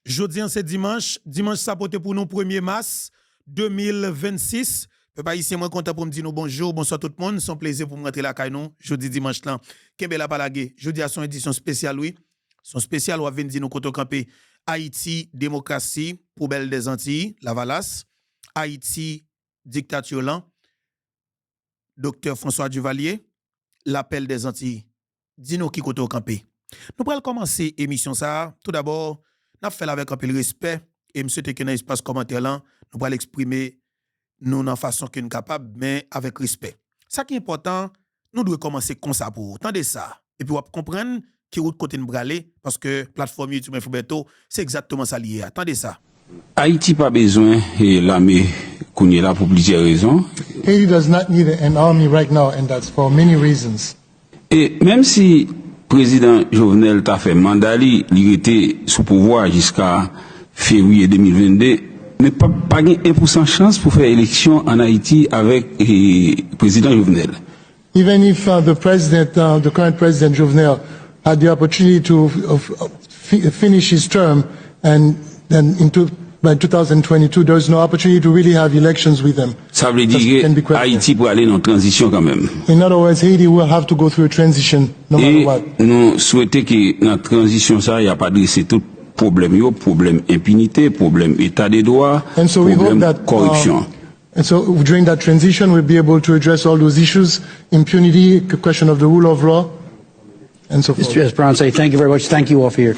Jeudi, c'est dimanche. Dimanche, ça porte pour nous 1er mars 2026. Papa ici, moi content pour me dire bonjour, bonsoir tout le monde. C'est un plaisir pour me rentrer la caille nous. Jeudi, dimanche là. Kembe la palagé. Jeudi à son édition spéciale, oui. Son spécial, on va venir nous côté campé. Haïti, démocratie, poubelle des Antilles, la Valasse. Haïti, dictature lent. Docteur François Duvalier, l'appel des Antilles. Dis-nous qui côté campé. Nous allons commencer l'émission ça. Tout d'abord, nous fait avec un peu de respect et monsieur te dans espace commentaire là, nous allons exprimer nous dans façon que nous capable mais avec respect. Ça qui est important, nous devons commencer comme ça pour entendre ça et puis on va comprendre qui route côté nous braler parce que plateforme YouTube Infobeto, c'est exactement ça lié. Attendez ça. Haïti pas besoin de l'armée qu'on est là pour plusieurs raisons. Haiti does not need an army right now, and that's for many reasons. Et même si président Jovenel t'a fait mandat, il était sous pouvoir jusqu'à février 2022, mais pas 1% chance pour faire élection en Haïti avec le président Jovenel. Even if the current president Jovenel had the opportunity to finish his term, and then by 2022, there's no opportunity to really have elections with them. Ça veut dire que Haïti pour aller en transition quand même. In other words, Haiti will have to go through a transition no matter what. Nous souhaitons que dans la transition ça, il n'y a pas de tout problème, problème impunité, problème état de droit, And so we hope problème that corruption. and so during that transition, we'll be able to address all those issues: impunity, the question of the rule of law, and so forth. Mr. Esperance, thank you very much. Thank you all for your.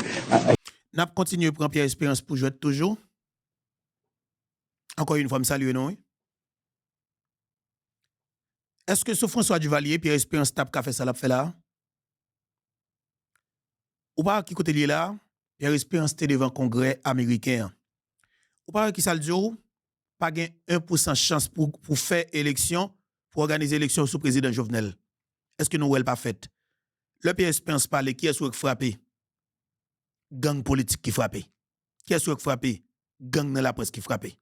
N'a continué prendre Pierre Espérance pour jouer toujours. Encore une fois, me saluer nous. Est-ce que ce François Duvalier, Pierre Espérance tape qu'a fait ça l'a fait là? Ou pas qui côté lié là? Pierre Espérance était devant le Congrès américain. Ou pas qui ça le dit? Pas gain 1% chance pour faire élection, pour organiser élection sous président Jovenel. Est-ce que nous elle pas fait? Le Pierre Espérance parle qui est sur frappé? Gang politique qui frappé. Qui est sur frappé? Gang dans la presse qui frappé.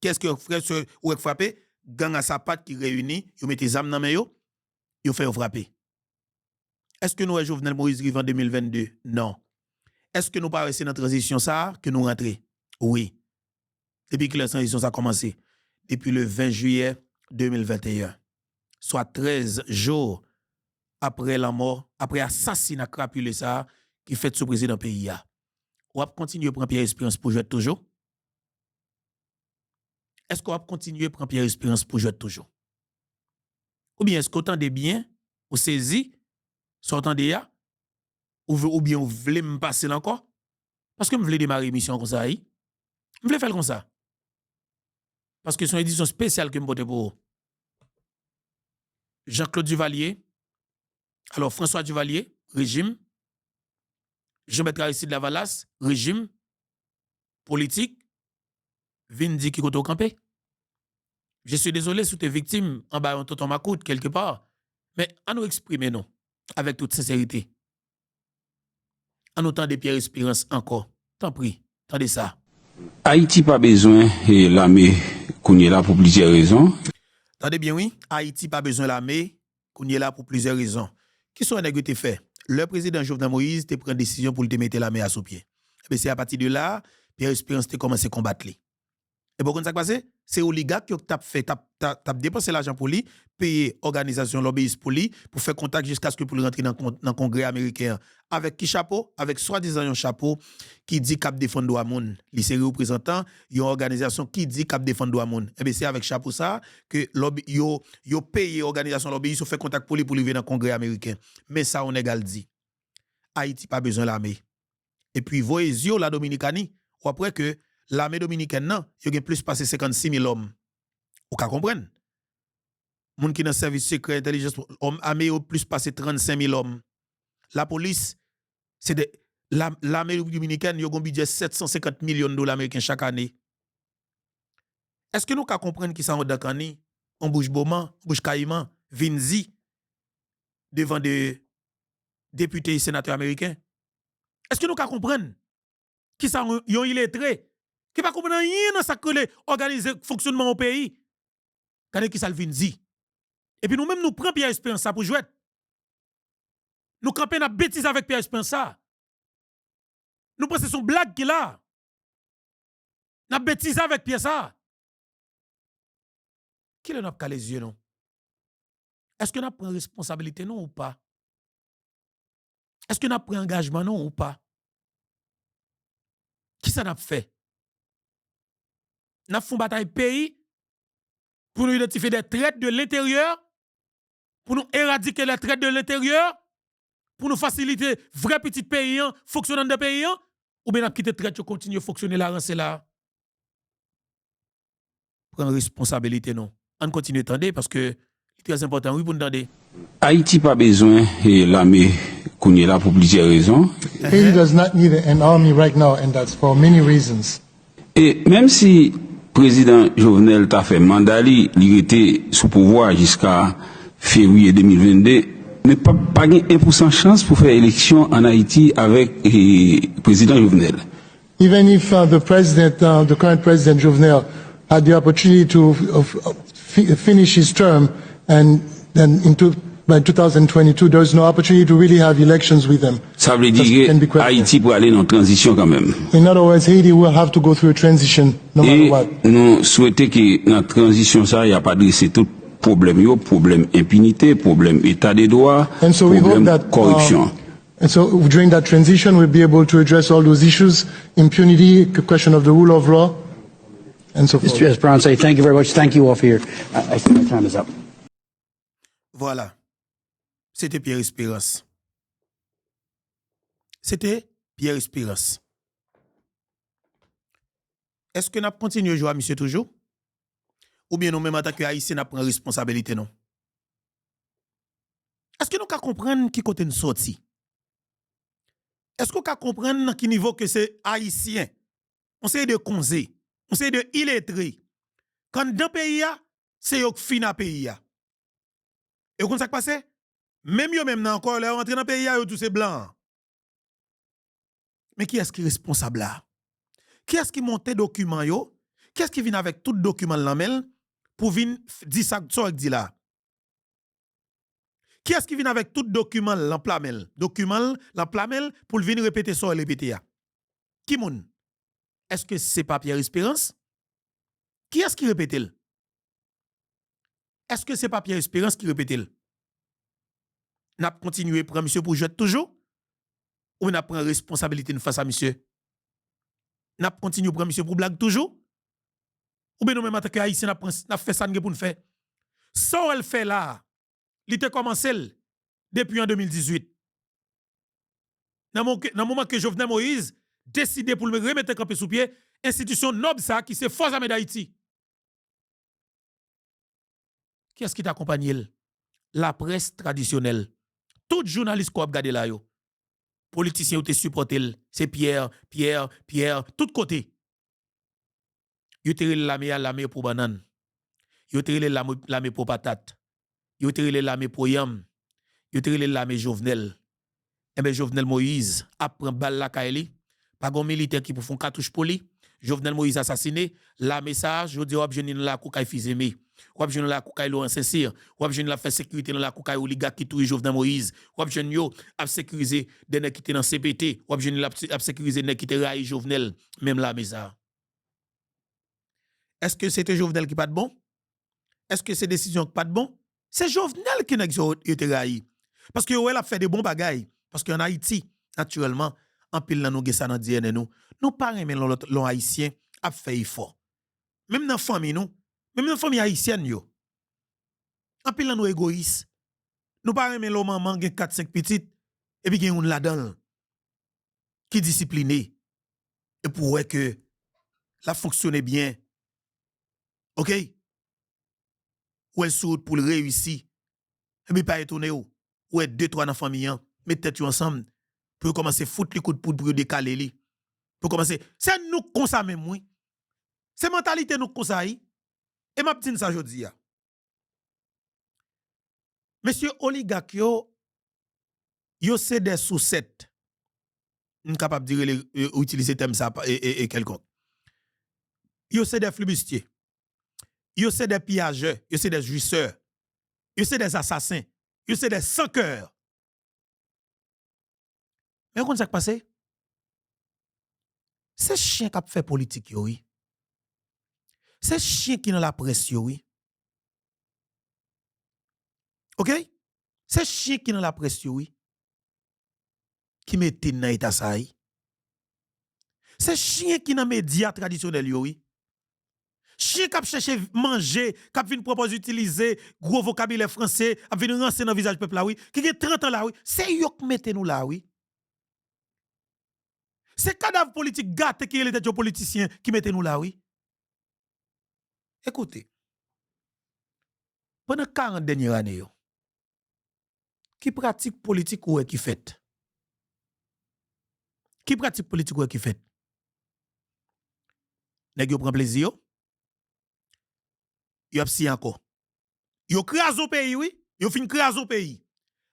Qu'est-ce que vous frappé? Gang à sa patte qui réunit, vous mettez des armes dans les mains, vous faites frapper. Est-ce que nous avons Jovenel Moïse Rive en 2022? Non. Est-ce que nous pas rester dans la transition ça que nous rentrons? Oui. Depuis que la transition ça a commencé. Depuis le 20 juillet 2021. Soit 13 jours après la mort, après l'assassinat crapulé ça qui fait sous président pays. On va continuer à prendre Pierre Espérance pour jouer toujours? Est-ce qu'on va continuer à prendre Pierre Espérance pour jouer toujours? Ou bien est-ce qu'on entendez bien, ou saisi, sortant de ya, ou bien vous voulez me passer là encore? Parce que vous voulez démarrer l'émission comme ça, vous voulez faire comme ça? Parce que c'est une édition spéciale que je me pour vous. Jean-Claude Duvalier, alors François Duvalier, régime. Jean-Bertrand Aristide Lavalas, régime. Politique. Vindi qui koto campé. Je suis désolé si tu es victime en bas en tonton Macoute quelque part, mais à nous exprimer non avec toute sincérité. En autant de Pierre Espérance encore. T'en prie, tendez ça. Haïti pas besoin de l'armée qu'on est là pour plusieurs raisons. Tendez bien oui, Haïti pas besoin de l'armée qu'on est là pour plusieurs raisons. Qui sont les fait? Le président Jovenel Moïse te prend décision pour te mettre l'armée à sous pied. Et c'est à partir de là, Pierre Espérance te commencé à combattre. Et pourquoi ça passe? C'est oligarque qui t'a dépensé l'argent pour lui, payer organisation lobbyiste pour lui, pour faire contact jusqu'à ce que pour rentrer dans le Congrès américain. Avec qui chapeau? Avec soi-disant un chapeau qui dit cap défendre droit monde. Les séries représentants, il y a une organisation qui dit cap défendre droit monde. Et bien c'est avec chapeau ça que yo paye organisation lobbyiste, fait contact pour lui venir dans le Congrès américain. Mais ça on égal dit. Haïti pas besoin de l'armée. Et puis voyez la Dominicanie, ou après que l'armée dominicaine, non, il y a plus passé 56 000 hommes. Vous comprenez? Moun qui dans le service secret, intelligence, l'armée a plus passé 35 000 hommes. La police, c'est de l'armée dominicaine, il y a un budget de 750 millions de dollars américains chaque année. Est-ce que nous comprenons qui sont dans Kani, on bouge Beaumont, bouge Caïman, Vinzi, devant des députés et sénateurs américains? Est-ce que nous comprenons qui sont illettrés? Qui ne comprend rien dans ça que organiser fonctionnement au pays. Quand qui ça le Vinzi. Et puis nous-mêmes, nous prenons Pierre Espérance pour jouer. Nous campons la bêtise avec Pierre Espérance. Nous pensons son blague qu'il a. N'a bêtise avec pied ça. Qui n'a pas les yeux non? Est-ce que n'a pris responsabilité non ou pas? Est-ce que n'a pris engagement non ou pas? Qui ça n'a fait? N'a fait une bataille pays pour nous identifier des traites de l'intérieur, pour nous éradiquer les traites de l'intérieur, pour nous faciliter vrai petit pays fonctionnant de pays ou bien n'a quitté traite pour continuer à fonctionner là c'est là. Prendre responsabilité non. On continue à attendre parce que c'est très important oui pour nous attendre. Haïti pas besoin de l'armée qu'on est là pour plusieurs raisons. Haiti does not need an army right now, and that's for many reasons. Et même si président Jovenel t'a fait mandat, il était sous pouvoir jusqu'à février 2022, mais pas 1% chance pour faire élection en Haïti avec le président Jovenel. Even if the current president Jovenel, had the opportunity to finish his term, and then by 2022, there's no opportunity to really have elections with them. Ça veut dire que Haïti pour aller en transition quand même. In other words, Haiti will have to go through a transition no matter what. Nous souhaitons que dans la transition, ça, il n'y a pas de tout problème, problème impunité, problème état de droit, And so we hope problème that, corruption. And so during that transition, we'll be able to address all those issues, impunity, the question of the rule of law, and so forth. Mr. Esperance, thank you very much. Thank you all for your. I think my time is up. Voilà. C'était Pierre Espérance. C'était Pierre Espérance. Est-ce que nous continuons à jouer à monsieur toujours? Ou bien nous même en tant que haïtien nous prenons responsabilité non? Est-ce que nous pouvons comprendre qui côté nous sorti? Est-ce que nous pouvons comprendre à quel niveau que c'est haïtien? On sait de conzé, on sait de illettré. Quand dans pays c'est yo fin à pays. Et comment ça passe? Même yo même encore là rentrer dans pays yo tous ces blancs. Mais qui est-ce qui est responsable là? Qui est-ce qui monte document yo? Qui est-ce qui vient avec tout document l'amel pour venir dire ça dit là? Qui est-ce qui vient avec tout document l'emplamel? Document l'emplamel pour venir répéter ça répéter. Qui moun? Est-ce que c'est pas Pierre Espérance? Qui est-ce qui répète? Est-ce que c'est pas Pierre Espérance qui répète? N'a continué prendre monsieur pour jouer toujours? Ou n'a prend responsabilité face à monsieur? N'a continué prendre monsieur pour blague toujours? Ou bien nous même en tant que haïtien n'a fait ça pour nous faire? Ça elle fait là, il était commencé depuis en 2018. Dans le moment que Jovenel Moïse décidé pour le remettre campé sous pied, institution noble ça qui c'est force armée d'Haïti. Qui est-ce qui t'accompagne? La presse traditionnelle. Tout journaliste qui a regardé là yo. Politiciens qui te supporté, c'est Pierre, tout côté. Yo te l'armée pour banane. Yo te l'armée pour patate. Yo te l'armée pour yam. Yo te l'armée Jovenel. Eh bien Jovenel Moïse apprend balle la kaeli. Pas gon militaire qui pour font cartouche poli. Jovenel Moïse assassiné, la message, je dis ou jeune la koukaï fizeme. Ou jeune la koukaï lo Saint-Cyr, ou jeune la fait sécurité dans la koukaï oligarque qui touye Jovenel Moïse, ou jeune yo a sécuriser des nèg qui dans CPT, ou jeune la a sécuriser nèg qui te raï Jovenel, même la message. Est-ce que c'était Jovenel qui pas de bon? Est-ce que c'est décision qui pas de bon? C'est Jovenel qui nèg yo te raï. Parce que elle a fait des bons bagailles parce qu'en Haïti naturellement en pile nan nou gen ça dans DNA nous pas aimer l'on haïtien a fait effort même dans famille nous même dans famille haïtienne yo en pile nan nou égoïste nous pas aimer l'on maman gen 4-5 petites et puis gen une là-dedans qui discipliné et pour ouais que la fonctionne bien OK ou elle sur pour le réussir et puis pas étonné ou 2-3 dans famille mettre tête ensemble pour commencer foutre les coups de poudre pour décaler li. Pour commencer, c'est nous comme ça même oui. C'est mentalité nous comme ça et m'a dit ça jodi a. Monsieur oligarque yo c'est des sous-sept. On capable de dire utiliser terme ça et quelconque. Yo c'est des flibustiers. Yo c'est des pillageurs, yo c'est des jouisseurs. Yo c'est des assassins. Yo c'est des sans-cœur. Mais comment ça passe? C'est chien qui a fait politique, oui. C'est chien qui dans la presse, oui. OK? C'est chien qui dans la presse, oui. Qui mette dans l'état ça. C'est chien qui dans les médias traditionnels, oui. Chien qui a cherché manger, qui a venu proposer utiliser gros vocabulaire français, a venu rancer dans le visage peuple là, oui. Qui a 30 ans là, oui. C'est eux qui mettent nous là, oui. C'est cadavre politique gâté qui est les têtes politiciens qui mettent nous là, oui. Écoutez, pendant 40 dernières années, qui pratique politique ou qui fait? Qui pratique politique ou qui fait? Nèg yo prend plaisir, yo si encore. Yo crase au pays, oui. Yo fin crase au pays.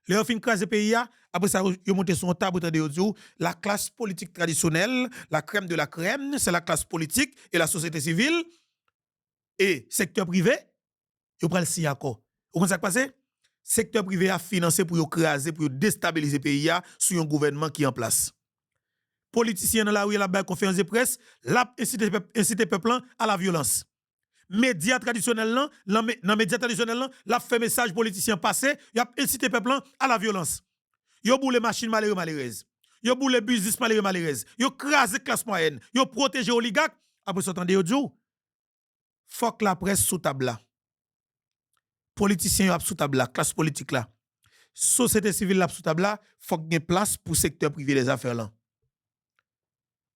Yo fin crase pays, après ça, yo monte son table de audio. La classe politique traditionnelle, la crème de la crème, c'est la classe politique et la société civile. Et secteur privé, yo prend le si encore. Vous comprenez ça qui passe? Secteur privé a financé pour yo craser, pour yo déstabiliser pays sur un gouvernement qui est en place. Politiciens dans la rue, la conférence de presse, la inciter peuple à la violence. Médias traditionnels dans médias traditionnels la fait message politicien passé, y a incité peuple à la violence. Yo boule machine malheureuse. Yo boule business malheureuse. Yo crase classe moyenne. Yo protège oligarque. Après ça tande yo djou. Fuck la presse sous table là. Politiciens yo sous table là, classe politique là. Société civile là sous table là, faut gen place pour secteur privé des affaires là.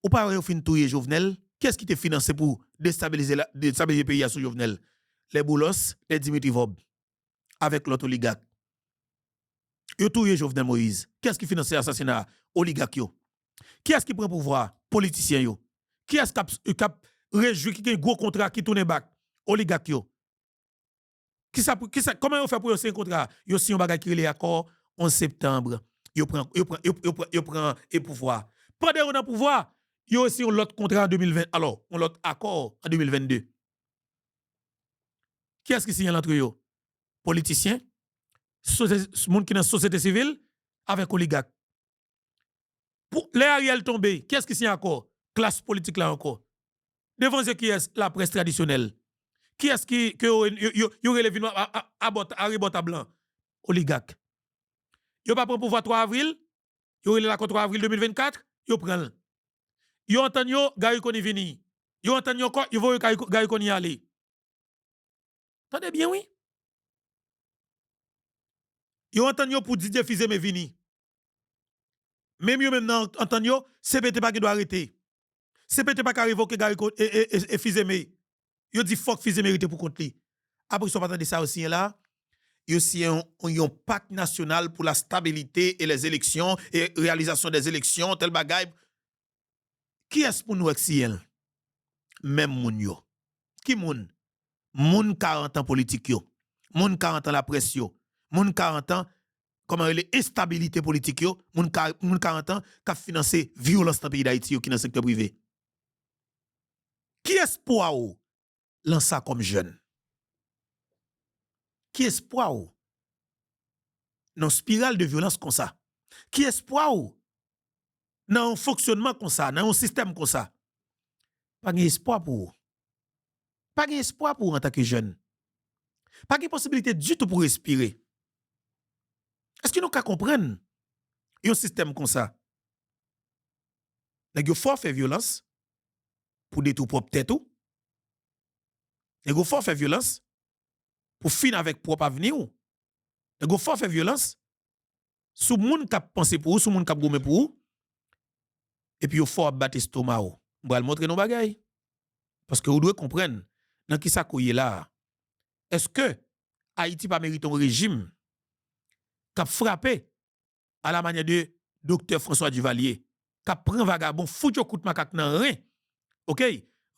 Ou pas yo fin touyer Jovenel, qu'est-ce qui te financé pour déstabiliser le pays sous Jovenel? Les Boulos, les Dimitri Vob avec l'autre oligarque. Yo touyer Jovenel Moïse. Qu'est-ce qui finance l'assassinat oligarque yo? Qui est-ce qui prend pouvoir? Politicien yo. Qui est-ce qui a réjoui qui a un gros contrat qui tourne back? Oligarque yo. Comment on fait pour signer un contrat? Yo signé un bagage qui est accord 11 septembre. Yo prend et pouvoir. Pendant on a pouvoir, yo aussi un l'autre contrat en 2020. Alors, on l'autre accord en 2022. Qui est-ce qui signe entre yo? Politicien, monde qui dans la société civile avec oligarque. Pour les Ariel tombé, qui est-ce qui signe accord? Classe politique là encore. Devant qui est la presse traditionnelle? Qui est-ce qui y aurait les à rebota blanc? Oligarque. Yo pas prendre pouvoir 3 avril, yo aurait la 3 avril 2024, yo prend. Yo entend yo Gary Koni vini. Yo entend yo yo voye Gary Koni aller. Tendez bien oui. Yo entend yo pour Didier Fizeme vini. Même yo même entend yo CPT pas qui doit arrêter. CPT pas qui révoquer Gary Koni et Fizeme. Yo dit fuck Fizeme mérité pour contre lui. Après ils sont pas de ça aussi là. Yo aussi un pacte national pour la stabilité et les élections et réalisation des élections tel bagaille. Qui est-ce pour nous exiel? Même moun yo. Qui moun? Moun 40 ans politique yo. Moun 40 ans la presse yo. Moun 40 ans comment les instabilité politique yo. Moun 40 ans qui a financé violence dans le pays d'Haïti qui dans le secteur privé. Qui espoir ou lance ça comme jeune? Qui espoir ou dans spirale de violence comme ça? Qui espoir ou dans un fonctionnement comme ça, dans un système comme ça? Pas d'espoir pour vous. Pas d'espoir pour vous en tant que jeune. Pas de possibilité du tout pour respirer. Est-ce que nous pouvons comprendre un système comme ça? Nous faut faire violence pour détruire propre tête ou? Nous faut faire violence pour finir avec propre avenir ou? Nous faut faire violence sous moun qui pense pour ou, sous moun qui gomme pour ou? Et puis il faut abattre l'estomac ou. On va montrer nos bagailles. Parce que vous devez comprendre dans qui ça koye là. Est-ce que Haïti pas mérite un régime qui a frappé à la manière de Dr François Duvalier, qui a pris vagabond, fout yo coup de macaque nan rien. OK?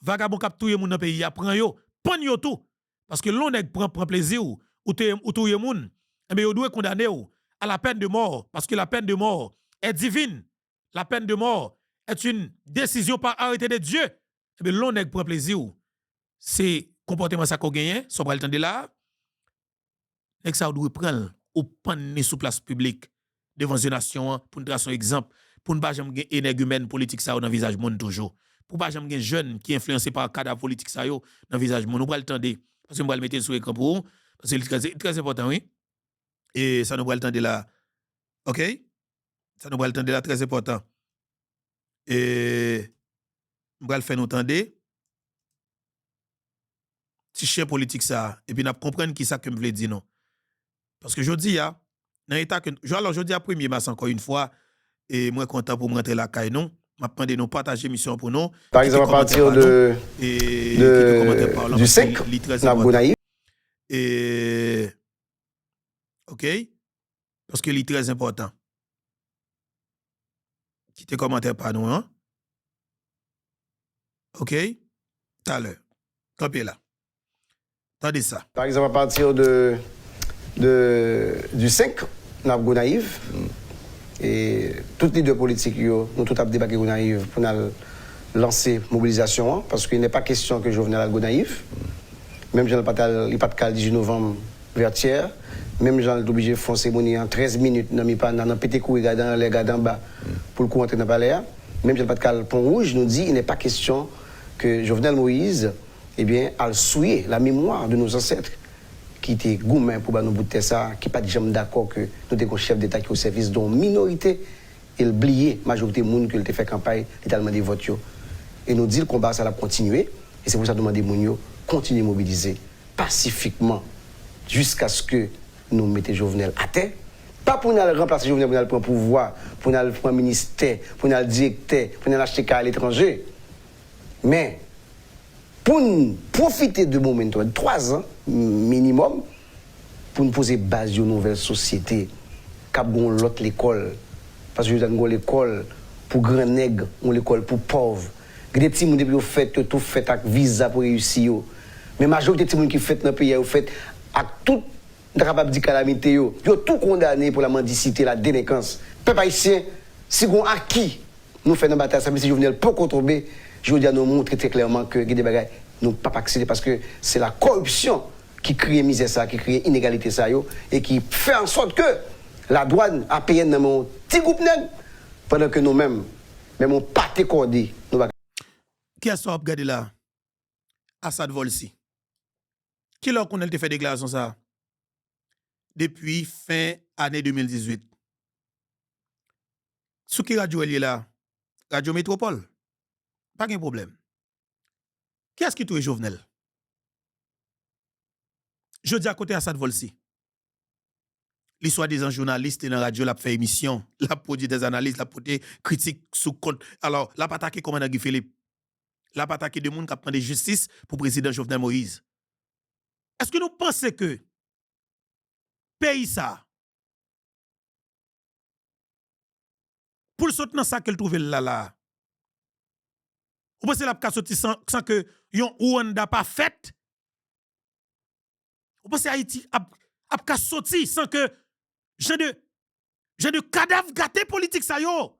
Vagabond qui a touye moun dans pays, a prend yo, pan yo tout. Parce que l'on nèg prend plaisir ou touye moun, mais yo doit condamner ou à la peine de mort parce que la peine de mort est divine. La peine de mort est une décision par arrêté de Dieu. Mais l'on nèg prend plaisir ou c'est comportement ça qu'on gagne, so pral tande là. Nèg ça doit prendre ou panne sous place publique devant une nation pour nous tracer un exemple pour ne pas jamais énergumène politique ça dans visage monde toujours pour pas jamais jeune qui influencé par cadre politique ça yo dans visage mon nous va le tendre parce que on va le mettre sur écran pour vous, parce que c'est très important oui. Et ça nous va le tendre là. OK? Ça nous va le tendre là très important. Et on va le faire nous tendre si chien politique ça et puis n'a comprendre qui ça que me veut dire non. Parce que je dis dans état que alors je dis à 1er mars encore une fois et moi content pour me rentrer la caille non. M'a demandé nous partager mission pour nous. Par exemple à partir du 5 Nabgonaïve. Et OK? Parce que c'est très important. Quittez commentaire par nous hein. OK? Tout à l'heure. Campez là. Attendez ça. Par exemple à partir du 5 Nabgonaïve. Et toutes les deux politiques, nous tout avons débarqué au naïf pour lancer mobilisation, parce qu'il n'est pas question que Jovenel a naïf. Même Jean il pas de 18 novembre vers tiers. Même Jean est obligé de faire cérémonie en 13 minutes dans le petit coup, dans les gars d'en bas pour le coup entrer dans le palais. Même Jean pas de Pont Rouge nous dit il n'est pas question que Jovenel Moïse a souillé la mémoire de nos ancêtres qui était gourmand pour nous bouter ça, qui pas jamais d'accord que nous des chefs d'État qui au service d'une minorité, il oublié majorité de monde qui a fait campagne, tellement des votes. Et nous dit le combat ça va continuer et c'est pour ça que nous demandons moun continuer à mobiliser pacifiquement jusqu'à ce que nous mettions Jovenel à terre. Pas pour nous remplacer Jovenel, pour nous prendre pouvoir, pour nous prendre ministère, pour nous directeur, pour nous acheter à l'étranger. Mais pour nous profiter de moment de 3 ans minimum pour nous poser base d'une nouvelle société qui a l'autre l'école parce que nous avons l'école pour grand nègre, on l'école pour pauvre. Des petits monde depuis fait tout fait avec visa pour réussir. Mais majorité des gens qui fait dans le pays fait avec tout capable de calamité yo tout condamné pour la mendicité, la délinquance. Peuple haïtien si on acquis nous fait dans bataille ça mais si Jovenel peut contrôler, je veux nous montrer très clairement que des bagages nous pas accéder parce que c'est la corruption qui crée misère ça, qui crée inégalité ça et qui fait en sorte que la douane a payé dans mon petit groupe nègre pendant que nous-mêmes même on pas accordé nous qui a ça regardé là Assad Volsi qui l'a qu'on a fait déclaration ça depuis fin année 2018 sous qui radio est là Radio Métropole pas de problème. Qui est-ce qui touche Jovenel? Je dis à côté Assad Volsi. Les soi-disant journalistes dans la radio, la fait émission, la produit des analyses, la produit critiques sous compte. Alors, la pas attaqué commandant Guy Philippe. La pas attaqué de monde qui prend de justice pour président Jovenel Moïse. Est-ce que nous pensons que pays ça pour le sortir dans ça qu'elle trouve là ou pensez la sorti sans que yon Rwanda pas fait? Ou pensez Haïti a sorti sans que j'ai de cadavres gâtés politiques ça yo?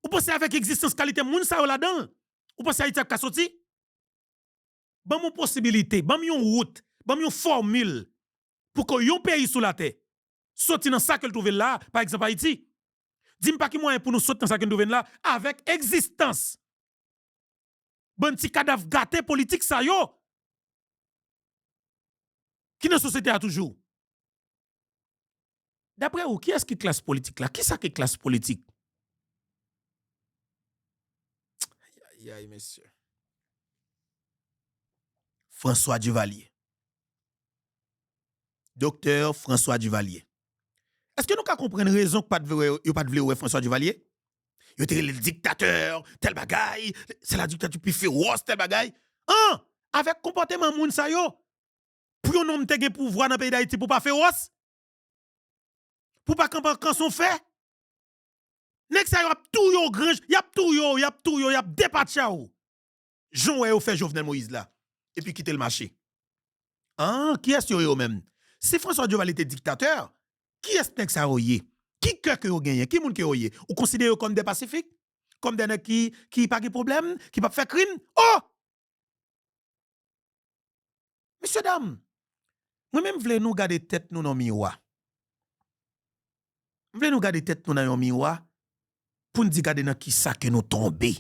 Ou pensez avec existence qualité moun ça yo là-dedans? Ou pensez Haïti a sorti? Ban mon possibilité, ban yon route, ban yon formule pour que yon pays sous la terre sorti dans ça qu'elle trouve là, par exemple Haïti. Dis-moi pas qui moyen pour nous sortir dans ça qu'elle trouve là avec existence. Bon petit cadavre gâté politique ça yo. Qui dans la société a toujours. D'après vous, qui est-ce qui classe politique là? Qui ça qui classe politique? Aïe, monsieur. François Duvalier. Docteur François Duvalier. Est-ce que nous comprenons raison que pas de vouloir François Duvalier? Il était le dictateur, tel bagaille, c'est la dictature plus féroce, tel bagaille. Hein? Avec comportement moun sa yo, pour un homme te gen pouvoir dans le pays d'Haïti pour pas féroce? Pour pas quand son fait? Nek sa yo ap tout yo grange, y ap tout yo, y ap dépatcha ou. Jean ou fait Jovenel Moïse là, et puis quitter le marché. Ah, qui est-ce yo même? Si François Duvalier était dictateur, qui est-ce que ça oyé? Qui que yo gagné? Qui moun que oyé? Ou considérez comme des pacifiques? Comme des nèg qui pas de problème, qui pas faire crime? Oh! Monsieur dame, moi-même vle nous garder tête nous dans miroir. Vle nous garder tête nous dans miroir pour nous dire garder dans qui ça que nous tomber.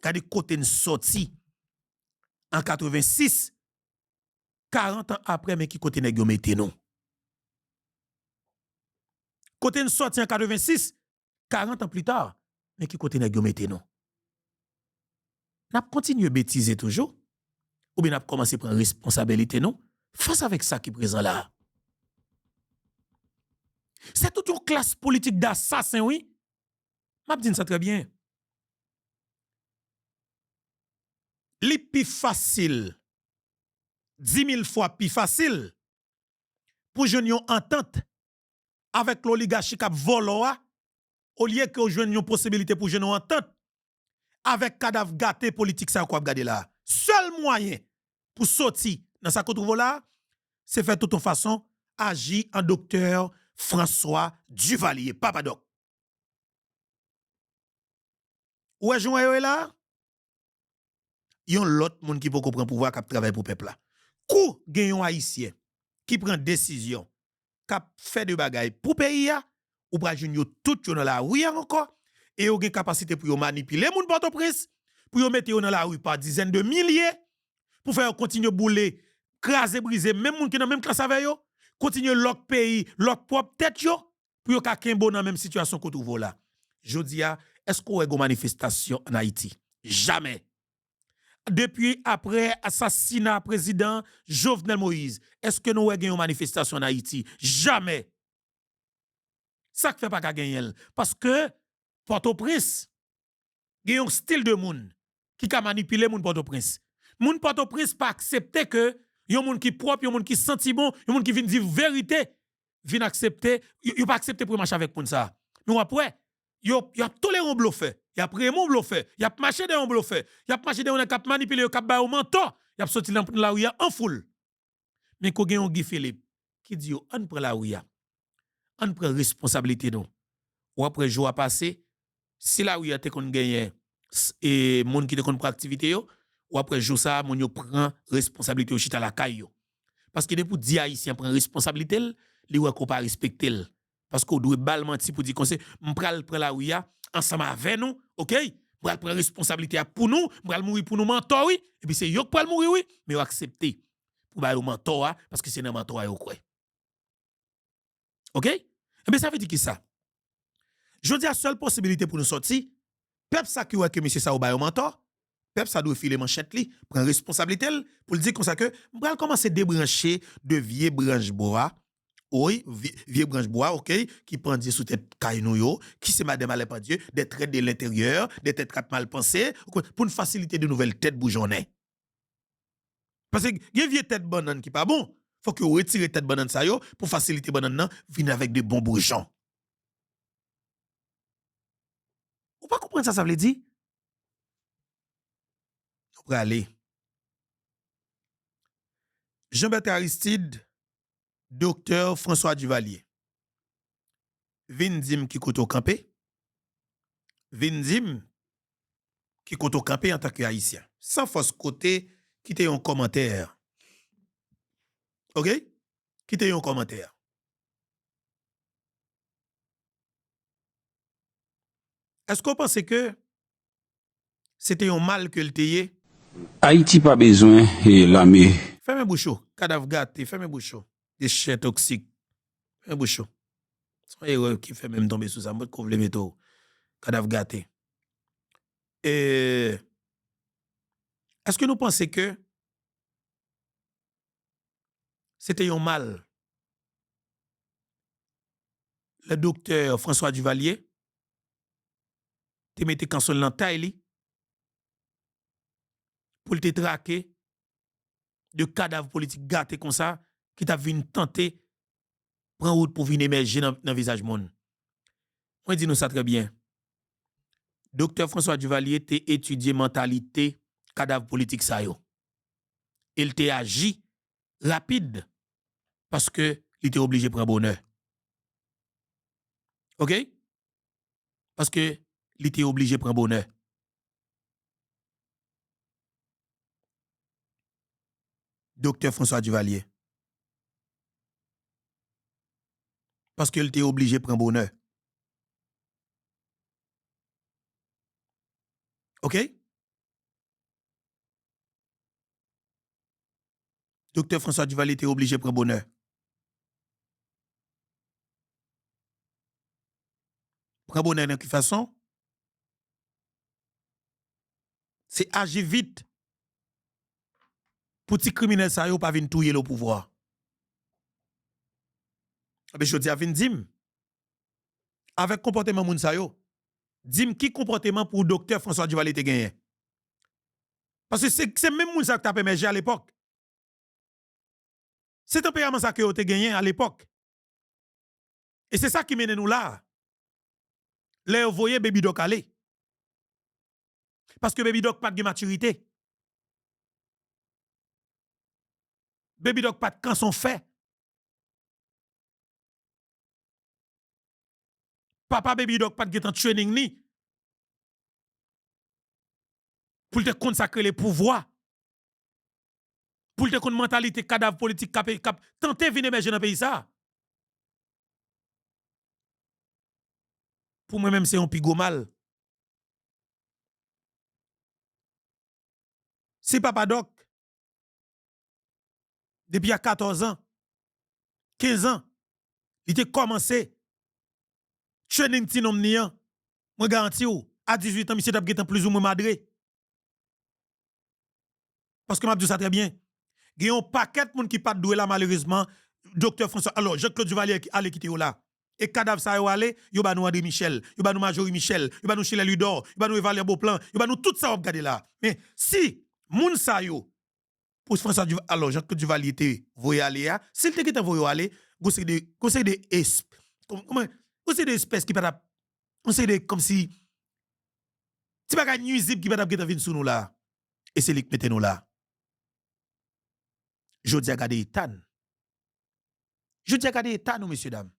Kade côté sorti en 86, 40 ans après, mais qui côté nèg yo mette non. Côté sorti en 86, 40 ans plus tard, mais qui côté nèg yo mette non. N'a continué bêtiser toujours, ou bien n'a commencé à prendre responsabilité non, face avec ça qui est présent là. C'est toute une classe politique d'assassins, oui. M'a dit ça très bien. Li plus facile, 10 000 fois plus facile, pour joindre une entente avec l'oligarchie qui a volé, au lieu que joindre une possibilité pour joindre une entente avec cadavre gâté politique ça quoi regarder là. Seul moyen pour sortir dans sa retrouve là, c'est faire toute façon agir en docteur François Duvalier, Papa Doc. Où est joint là? Yon l'autre monde qui peut comprendre pouvoir qui travaille pour peuple là. Kou gen yon haïtien qui prend décision, qui fait de bagaille pour pays ou pra joindre tout dans la rue encore et yon gen capacité pour manipuler moun Port-au-Prince, pour yon mettre dans la rue par dizaines de milliers pour faire continuer bouler, craser, briser même moun qui dans même classe avec yo, continuer lock pays, lock propre tête yo pour yon ka kembo dans même situation qu'on trouve là. Jodi a, est-ce qu'on a une manifestation en Haïti? Jamais. Depuis après assassinat président Jovenel Moïse, est-ce que nous avons une manifestation en Haïti? Jamais. Ça ne fait pas qu'à gagner. Parce que Port-au-Prince, il y a un style de monde qui a manipulé moun Port-au-Prince. Moun Port-au-Prince pas accepter que yon moun qui propre, yon moun qui senti bon, yon moun qui vient dire vérité, vient accepter, yon pas accepter pour marcher avec moun ça. Mais après, yon a toléré un bluffeur, y a pris mon bluffeur, y a marché dans un bluffeur, y a marché dans un cap manipulé, y a ba au menton, y a sorti dans la rue en foule. Mais ko gen yon Guy Philippe qui dit yo on prend la rue, on prend responsabilité non. Ou après jour a passé, si la rue te kon gagné et moun qui te kon pour activité yo, ou après jour ça moun yo prend responsabilité au chita la caille yo. Parce que depuis di haïtien prend responsabilité, li ou ko pas respecter. Parce qu'on doit bal menti pour dire qu'on sait m'pral prend la rue ensemble avec nous, OK? M'pral prendre responsabilité pour nous, m'pral mourir pour nous mentor oui, et puis c'est yo qui pral mourir oui, mais yo accepter pour ba yo mentor parce que c'est dans mentor yo quoi. OK? Et bien ça veut dire qui ça? Je dis la seule possibilité pour nous sortir, peuple ça qui ouais que monsieur ça ou ba yo mentor, peuple ça doit filer manchette li, prendre responsabilité pour dire comme ça que m'pral commencer débrancher de vieux branche bois. Oui, vieux branche bois, OK, qui pendit sous tête caïnou qui c'est madame allait pas Dieu, des traits de l'intérieur, des têtes quatre mal pensées, pour nous faciliter de nouvelles têtes bougeonnées. Parce que y vieux tête banane qui pas bon, faut que vous retirez tête banane ça yo pour faciliter banane nan, venir avec des bons bourgeons. Vous pas comprendre ça veut dire? On va aller. Jean-Bertrand Aristide, docteur François Duvalier. Vindim qui koto campé. Vindim qui koto campé en tant que haïtien. Sans force côté, quittez un commentaire. OK? Quittez un commentaire. Est-ce qu'on pense que c'était un mal que le tayé? Haïti pas besoin de l'armée. Fermez bouchon, cadavre gâté, fermez bouchon. Des chais toxiques. Fermez bouchon. C'est un erreur qui fait même tomber sous ça. Moi, couvre les métaux. Cadavre gâté. Et est-ce que nous pensons que c'était un mal? Le docteur François Duvalier te mette quand son lantaille pour te traquer de cadavres politiques gâtés comme ça qui t'a venu tenter prendre route pour venir émerger dans le visage monde. Moi dis nous ça très bien. Docteur François Duvalier t'a étudié mentalité cadavre politique ça yo. Il t'a agi rapide parce que il était obligé de prendre bonheur. OK? Parce que il était obligé de prendre bonheur. Docteur François Duvalier. Parce qu'il était obligé de prendre bonheur. OK? Docteur François Duvalier était obligé de prendre bonheur. Prendre bonheur de quelle façon? C'est agir vite pour que les criminels ça yo pas venir touyer le pouvoir. Mais je dis à vin dim avec comportement moun sa yo. Dim qui comportement pour docteur François Duvalier te gagné. Parce que c'est même moun ça qui t'a émergé à l'époque. C'est tempérament ça que vous avez gagné à l'époque. Et c'est ça qui mène nous là. Là, vous voyez Baby Doc aller. Parce que Baby Doc pas de maturité. Baby Doc pas de quand son fait. Papa Baby Doc pas de training ni. Pour te consacrer les pouvoirs. Pour te connaître mentalité cadavre politique cap tenter venir émerger dans le pays ça. Pour moi-même, c'est un pigo mal. Si Papa Doc, depuis il y a 14 ans, 15 ans, il a commencé, training ti nom nian, moi garantis ou, à 18 ans, monsieur t'a getan plus ou moins madré. Parce que m'a dit ça très bien. Il y a un paquet de monde qui pas doué là malheureusement, docteur François. Alors, Jean-Claude Duvalier allait quitter là. Et cadavre ça yo aller, yo ba nou André Michel, yo ba nou Majorie Michel, yo ba nou Chile Ludor, yo ba nou Evalia Beauplan, yo ba nou tout ça on regarder là. Mais si moun sa yo pour François Duvalier, alors Jean-Claude Duvalier était voyé aller, s'il te était voyé aller, conseil de espèces qui pas conseil de comme si ti bagay nuisible qui pas venir sous nous là. Et c'est lui qui mette nous là. Je dis à garder état. Je dis à garder état nous messieurs dames.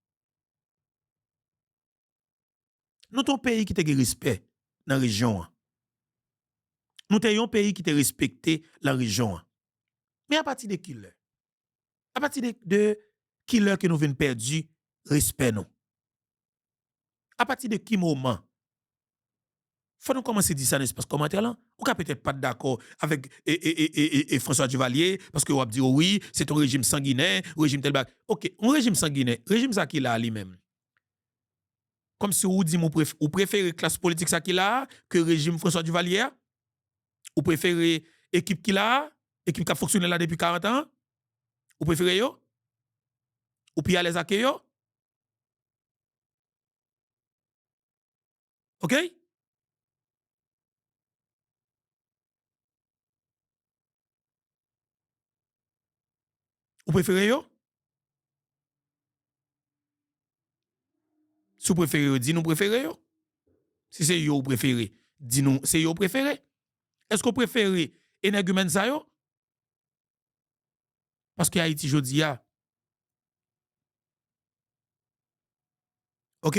Nous sommes un pays qui te respect dans la région. Nous sommes un pays qui te respecté dans la région. Mais à partir de qui là? À partir de qui là que nous venons perdre respect nous? À partir de qui moment? Faut nous commencer à dire ça dans l'espace commentaire là. Ou peut-être pas d'accord avec François Duvalier parce que vous avez dit oui, c'est un régime sanguinaire, régime tel bac. OK, un régime sanguinaire, régime ça qui là lui-même. Comme si vous dites vous préférez classe politique ça qui là que régime François Duvalier? Vous préférez équipe qui là, équipe qui a fonctionné là depuis 40 ans? Vous préférez yo? Ou puis les accueils yo? OK? Vous préférez yo? Si vous préférez, dis-nous préférez yo. Si c'est yo préféré, dis-nous c'est yo préféré. Est-ce que vous préférez énergumène ça yo? Parce que Haïti jodi a. OK?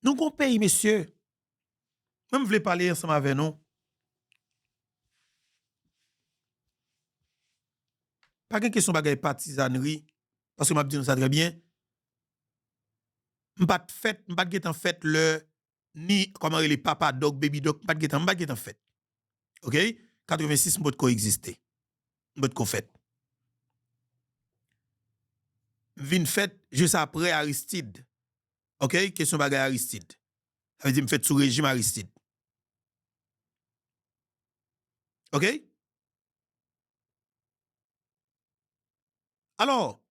Nous gon pays messieurs. Même voulez parler ensemble avec nous. Pas de question bagay partisanerie parce que m'a dit ça très bien. M'pas de fête, m'pas de en fait le ni comment les papa dog baby dog pas de en fait. OK? 86 m'pas de coexister. M'pas de fait. Vin fait juste après Aristide. OK? Question bagay Aristide. Ça veut dire m'fait sous régime Aristide. OK? Alors,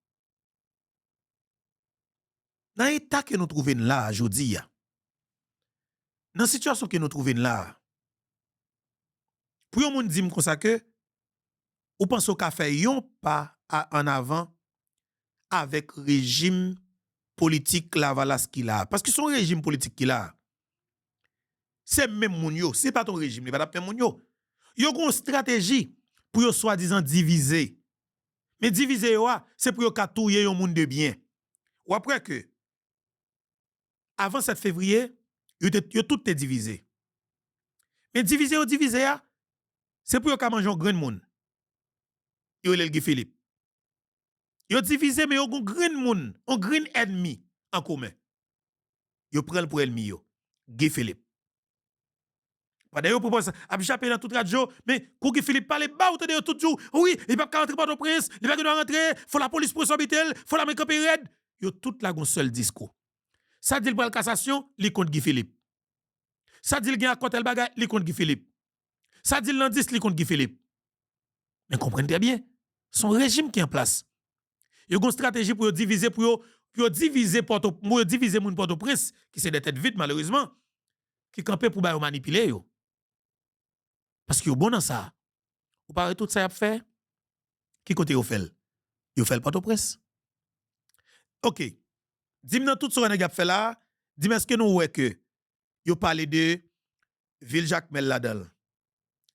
dans l'état que nous trouvons là, aujourd'hui, dans la situation que nous trouvons là, pour yon moun di comme ça que, ou pense au fait yon pas en avant avec régime politique la valas qui là. Parce que son régime politique qui là, c'est même moun yo, c'est pas ton régime, c'est pas même moun yo. Yo gon stratégie pour yo soi-disant diviser. Mais diviser yo, c'est pour yo katouye yon moun de bien. Ou après que, avant 7 février, yo tout te divisé. Mais diviser, c'est pour yo manger un grand monde. Yo le Guy Philippe. Yo divisé, mais yo un grand monde, un grand ennemi en commun. Yo prend pour ennemi yo. Guy Philippe. D'ailleurs, propose à échapper dans toute radio, mais Guy Philippe parle bas ou de tout jour. Oui, il va pas rentrer par le prince, il va pas rentrer, faut la police pour s'habiter, faut la mettre en période. Yo toute la gon seul discours. Ça dit le cassation, li contre Guy Philippe. Ça dit le gain à côté le bagage, li contre Guy Philippe. Ça dit l'indice, li contre Guy Philippe. Mais comprenez très bien, son régime qui est en place. Il y a une stratégie pour diviser mon Port-au-Prince qui c'est des têtes vides malheureusement qui campait pour manipuler yo. Parce que yo bon dans ça. Vous parlez tout ça a fait qui côté yo fait? Yo fait le Port-au-Prince. OK. Dis-moi tout ce qu'on a fait là, dis-moi est-ce que nous ouais que yo parlé de Ville Jacques Mel là-dedans.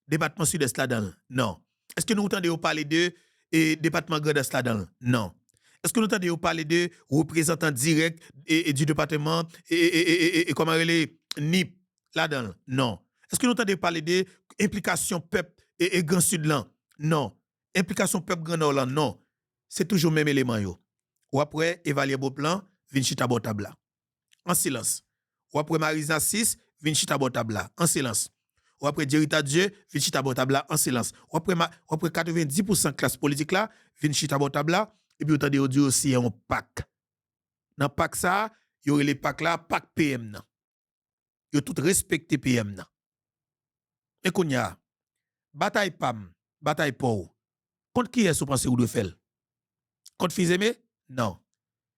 Département Sud-Est là-dedans. Non. Est-ce que nous entendons parler de département Grand-Est là-dedans? Non. Est-ce que nous entendons parler de représentants directs du département et comment les NIP là-dedans? Non. Est-ce que nous entendons parler de implication peuple et Grand Sud là? Non. Implication peuple Grand Nord là? Non. C'est toujours le même élément yo. Ou après évaluer beau plan, vin chita bon table en silence. Ou après Marisa 6, vin chita bon table en silence. Ou après Djerita Dieu, vin chita bon table en silence. Ou après 90% classe politique là, vin chita bon table et puis autant de audio aussi un pack. Dans pack ça, y aurait les pack là, pack PM nan. Yo tout respecté PM nan. Et qu'on y a bataille PAM, bataille POW. Contre qui est-ce que vous pensez ou de faire? Contre Fizeme? Non.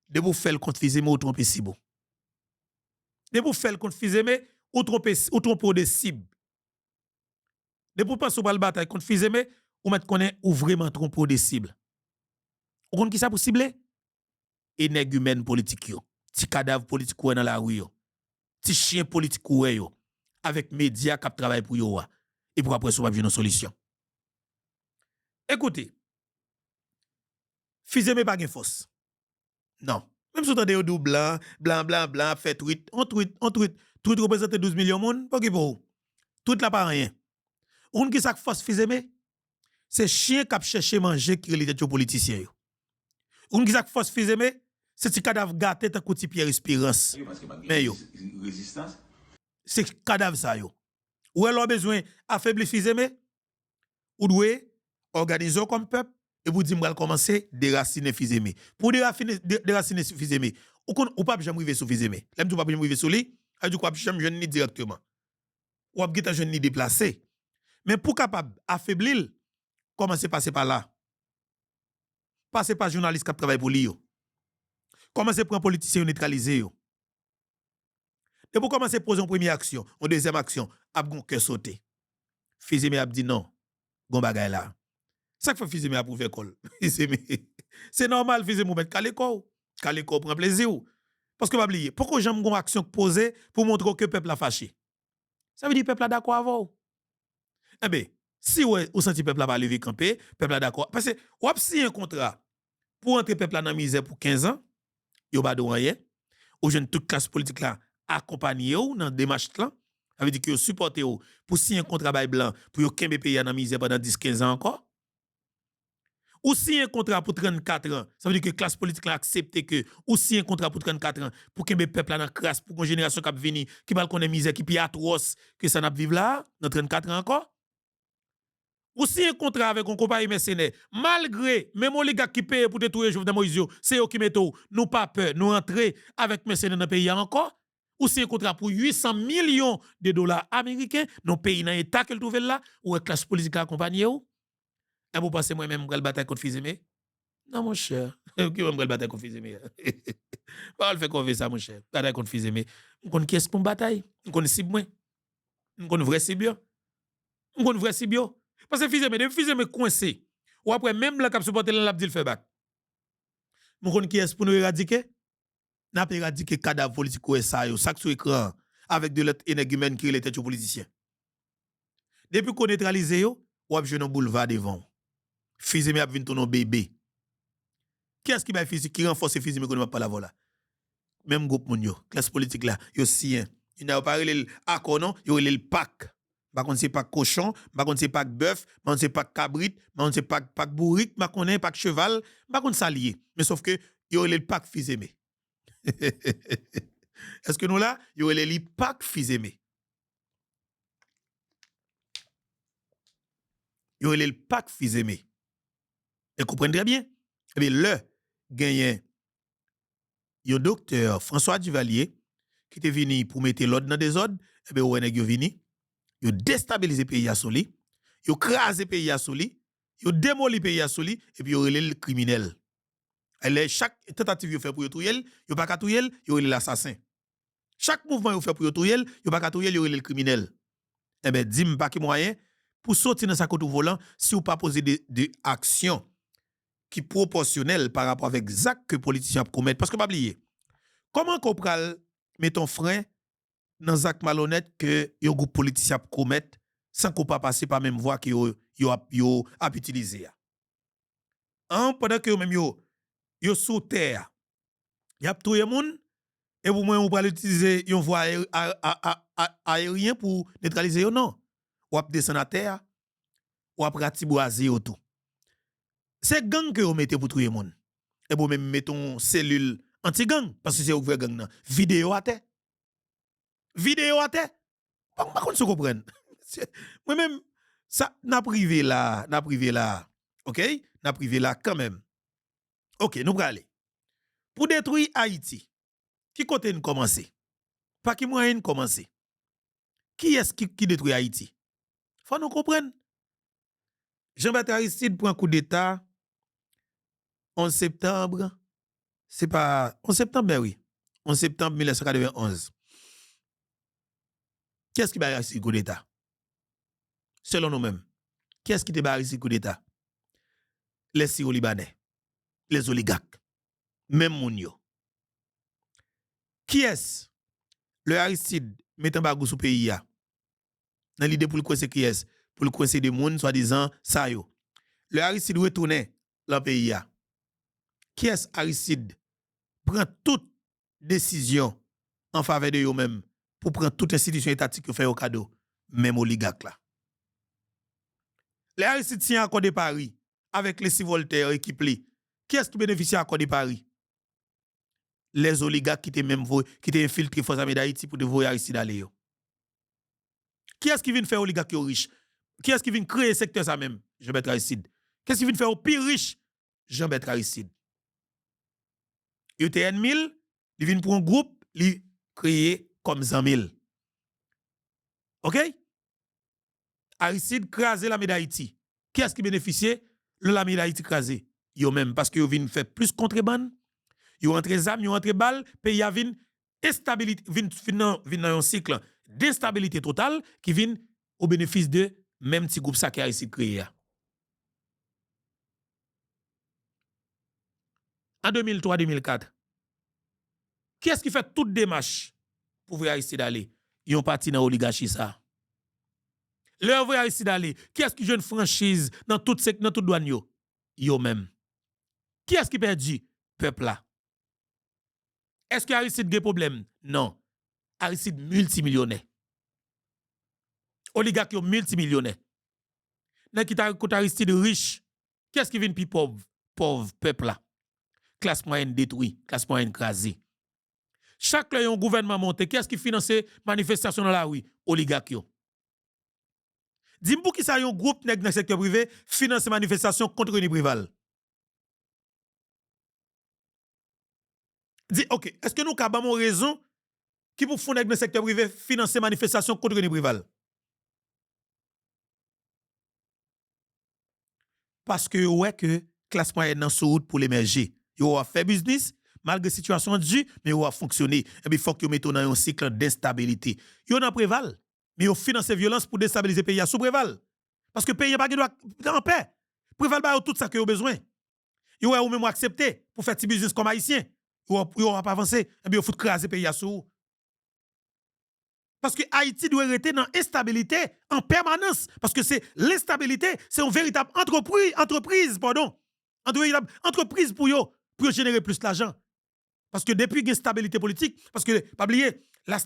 De vous faire contre Fizeme ou tromper cible. De vous faire contre Fizeme ou tromper des cibles. De vous penser ou pas le bataille contre Fizeme ou mettre connaît ou vraiment tromper des cibles. Ou contre qui ça pour cibler? Énègumène politique yo. Ti cadavre politique ou dans la rue yo. Ti chien politique ou yo. Avec médias qui travaillent pour yo. Et pour après, ça va venir une solution. Écoutez, Fizeme pas gen force. Non. Même si vous entendez au blanc, fait tweet, on tweet représente 12 millions de monde, pas que pour vous. Tweet là pas rien. On qui ça force Fizeme? C'est chien qui a cherché manger qui relève des politiciens. On qui ça force Fizeme? C'est ce cadavre gâté tant que Pierre Espérance. Mais yo. Résistance. C'est cadavre ça yo. Ou elle a besoin affaiblir Fizeme? Ou doit organiser comme peuple et vous dites m'al commencer déraciner Fizeme. Pour déraciner Fizeme, ou pas jamais arriver sur Fizeme. L'aime tout pas jamais arriver sur lui, a du quoi jamais jeune ni directement. Ou pas geta jeune ni déplacé. Mais pour capable affaiblir, commencer passer par là. Passer par journaliste qui travaille pour lui yo. Commencer prendre politicien neutraliser yo. Et pour commencer poser une première action, une deuxième action, a gon cœur sauter. Fizeme a dit non. Gon bagay là. Ça fait Fizeme a pour faire col. C'est normal Fizeme mettre Kaleko. Kaleko prend plaisir. Parce que pas oublier, pourquoi j'aime gon action poser pour montrer que peuple a fâché. Ça veut dire peuple a d'accord avec. Eh bien, si vous sentez peuple a pas lever camper, peuple a d'accord parce que ou si un contrat pour entrer peuple dans misère pour 15 ans, yo pas de rien. Ou jeune toute classe politique là accompagner ou dans démarche là, ça veut dire que supporter ou pour signer un contrat bail blanc pour yo kembe pays dans misère pendant 10-15 ans encore. Ou si un contrat pour 34 ans, ça veut dire que la classe politique a accepté que, ou si un contrat pour 34 ans, pour que le peuple dans crasse, pour une génération qui va venir, qui va connaître misère, qui est atroce, que ça n'a pas vivre là, dans 34 ans encore. Ou si un contrat avec un compagnie mercenaire, malgré, même les gars qui payent pour détruire Jovenel Moïse, c'est eux qui mettent, nous pas peur, nous entrer avec mercenaires dans le pays encore. Ou si un contrat pour 800 millions de dollars américains, dans le pays dans l'état qu'elle trouve là, ou la classe politique accompagnée ou. Et vous pensez moi-même que je bataille contre Fizeme? Non, mon cher. Qui va me bataille contre Fizeme? Pas le fait qu'on fait ça, mon cher. Bataille contre Fizeme. On connaît qui est-ce qu'on bataille? On connaît cible moi. On connaît vrai cible. On connaît vrai cible. Parce que Fizeme coincé. Ou après, même la cap supporter la dit le fait back. On connaît qui est-ce pour nous éradiquer? N'a pas éradiquer cadavre politique ou ça, sac sur écran, avec de l'autre énègumène qui est les têtes politiciens. Depuis qu'on neutralise, ou a joué un boulevard devant. Fizeme a vinn ton bébé. Qui est-ce qui va Fizeme qui renforce Fizeme qu'on ne va pas la voilà? Même groupe moun yo, classe politique là, yo sien. Il n'a pas relé accord non, yo relé le pack. Par contre c'est pas cochon, par contre c'est pas bœuf, par contre c'est pas cabrit, par contre c'est pas bourrique, par contre pas cheval, par contre ça lié. Mais sauf que yo relé le pack Fizeme. Est-ce que nous là, il y aurait les pack fizemé? Il y aurait le pack fizemé. Et comprenez très bien. Eh bien, le gagnant, il y a docteur François Duvalier qui était venu pour mettre l'ordre dans des ordres. Eh bien, il est venu. Il a déstabilisé le pays à Soli. Il a crasé le pays à Soli. Il a démoli le pays à Soli. Et puis, il a relé le criminel. Chaque tentative qu'il fait pour tout il n'y a pas qu'à tout il y a l'assassin. Chaque mouvement qu'il fait pour tout il n'y a pas qu'à tout il y a le criminel. Eh bien, dis-moi pas qui moyen pour sortir dans sa côte volant si vous pas poser des actions qui proportionnelles par rapport avec les actes que les politiciens commettent. Parce que, pas oublier, comment qu'on pral met ton frein dans les actes malhonnêtes que les groupes politiciens commettent sans qu'on pas passer par même voie que yo a utilisé. Pendant que même yo sous terre, y a tout le monde et pour moi on va utiliser une voie aérienne pour neutraliser non. Ou ap descendre à terre, ou ap ratiboiser tout. C'est gang que vous mettez pour tout le monde. Et vous même mettez cellule anti-gang parce que c'est ouvert gang nan. Vidéo à terre. Vidéo à terre. Pas contre se comprendre. Moi même ça n'a privé là. OK? N'a privé là quand même. OK, nous allons aller. Pour détruire Haïti, qui côté nous commencer? Pas qui moyen commencer? Qui est-ce qui détruit Haïti? Faut nous comprendre. Jean-Baptiste Aristide prend un coup d'État 11 septembre. C'est pas 11 septembre, mais oui. 11 septembre 1991. Qui est-ce qui va Aristide coup d'État? Selon nous-mêmes. Qui est-ce qui te Aristide coup d'État? Les Syro-Libanais. Les oligarques. Même Mounio. Qui est-ce? Le Aristide met un bagou sous pays. Dans l'idée pour le coincer qui est? Pour le coincer des moun, soi-disant, ça yo. Le Aristide retourne dans le pays. Qui est Aristide? Prend toute décision en faveur de eux-mêmes pour prendre toute institution étatique qui fait au cadeau, même oligarque là. Les Aristide tient accord de Paris avec les Voltaire équipe li. Qui est-ce qui bénéficie à accord de Paris? Les oligarques qui étaient infiltrés forces armées d'Haïti pour devoir Aristide aller yo. Qui est-ce qui vient faire oligarque riche? Qui est-ce qui vient créer secteur ça même? Jean-Bertrand Aristide. Qu'est-ce qui vient faire au pire riche? Jean-Bertrand Aristide. Il était 1000, il vient pour un groupe, il créé comme 100 000. OK? Aristide crasé la d'Haïti. Qui est-ce qui bénéficiait? Le la d'Haïti crasé. Yo même parce que yo vinn faire plus contrebande, yo entre zam, yo entre balle, pays a vinn instabilité, vinn dans un cycle d'instabilité totale qui vient au bénéfice de même petit groupe ça qui a ici créé. En 2003-2004, qui est-ce qui fait toute démarche pour voir ici d'aller? Ils ont parti dans l'oligarchie ça. Leur voir ici d'aller, qui est-ce qui joue une franchise dans toute douane yo? Yo même. Qui est-ce qui perdu? Peuple là. Est-ce que Aristide a des problèmes? Non. Aristide multimillionnaire. Oligarque multimillionnaire. Nan qui ta côté Aristide riche. Qui est-ce qui vient plus pauvre? Pauvre peuple là. Classe moyenne détruite, classe moyenne écrasée. Chaque fois un gouvernement monté, qui est-ce qui finance manifestation dans la rue? Oligarque. Dis-moi qui ça un groupe dans le secteur privé finance manifestation contre René Préval. Dis OK, est-ce que nous avons raison qui pour fonder dans le secteur privé financer manifestation contre René Préval? Parce que ouais que classe moyenne dans sous route pour l'émerger. Yo a fait business malgré situation dure mais yo a fonctionné et puis faut que yo mette dans un cycle d'instabilité. Yo dans Préval mais yo finance violence pour déstabiliser pays sous Préval. Parce que pays pas doit en paix. Préval ba tout ça que yo besoin. Yo ou même accepter pour faire petit business comme haïtien. Yo va pas avancer et puis yo faut craser pays sous. Parce que Haïti doit rester dans l'instabilité en permanence. Parce que c'est l'instabilité, c'est une véritable entreprise pour générer plus d'argent. Parce que depuis une stabilité politique, parce que, pas oublier, la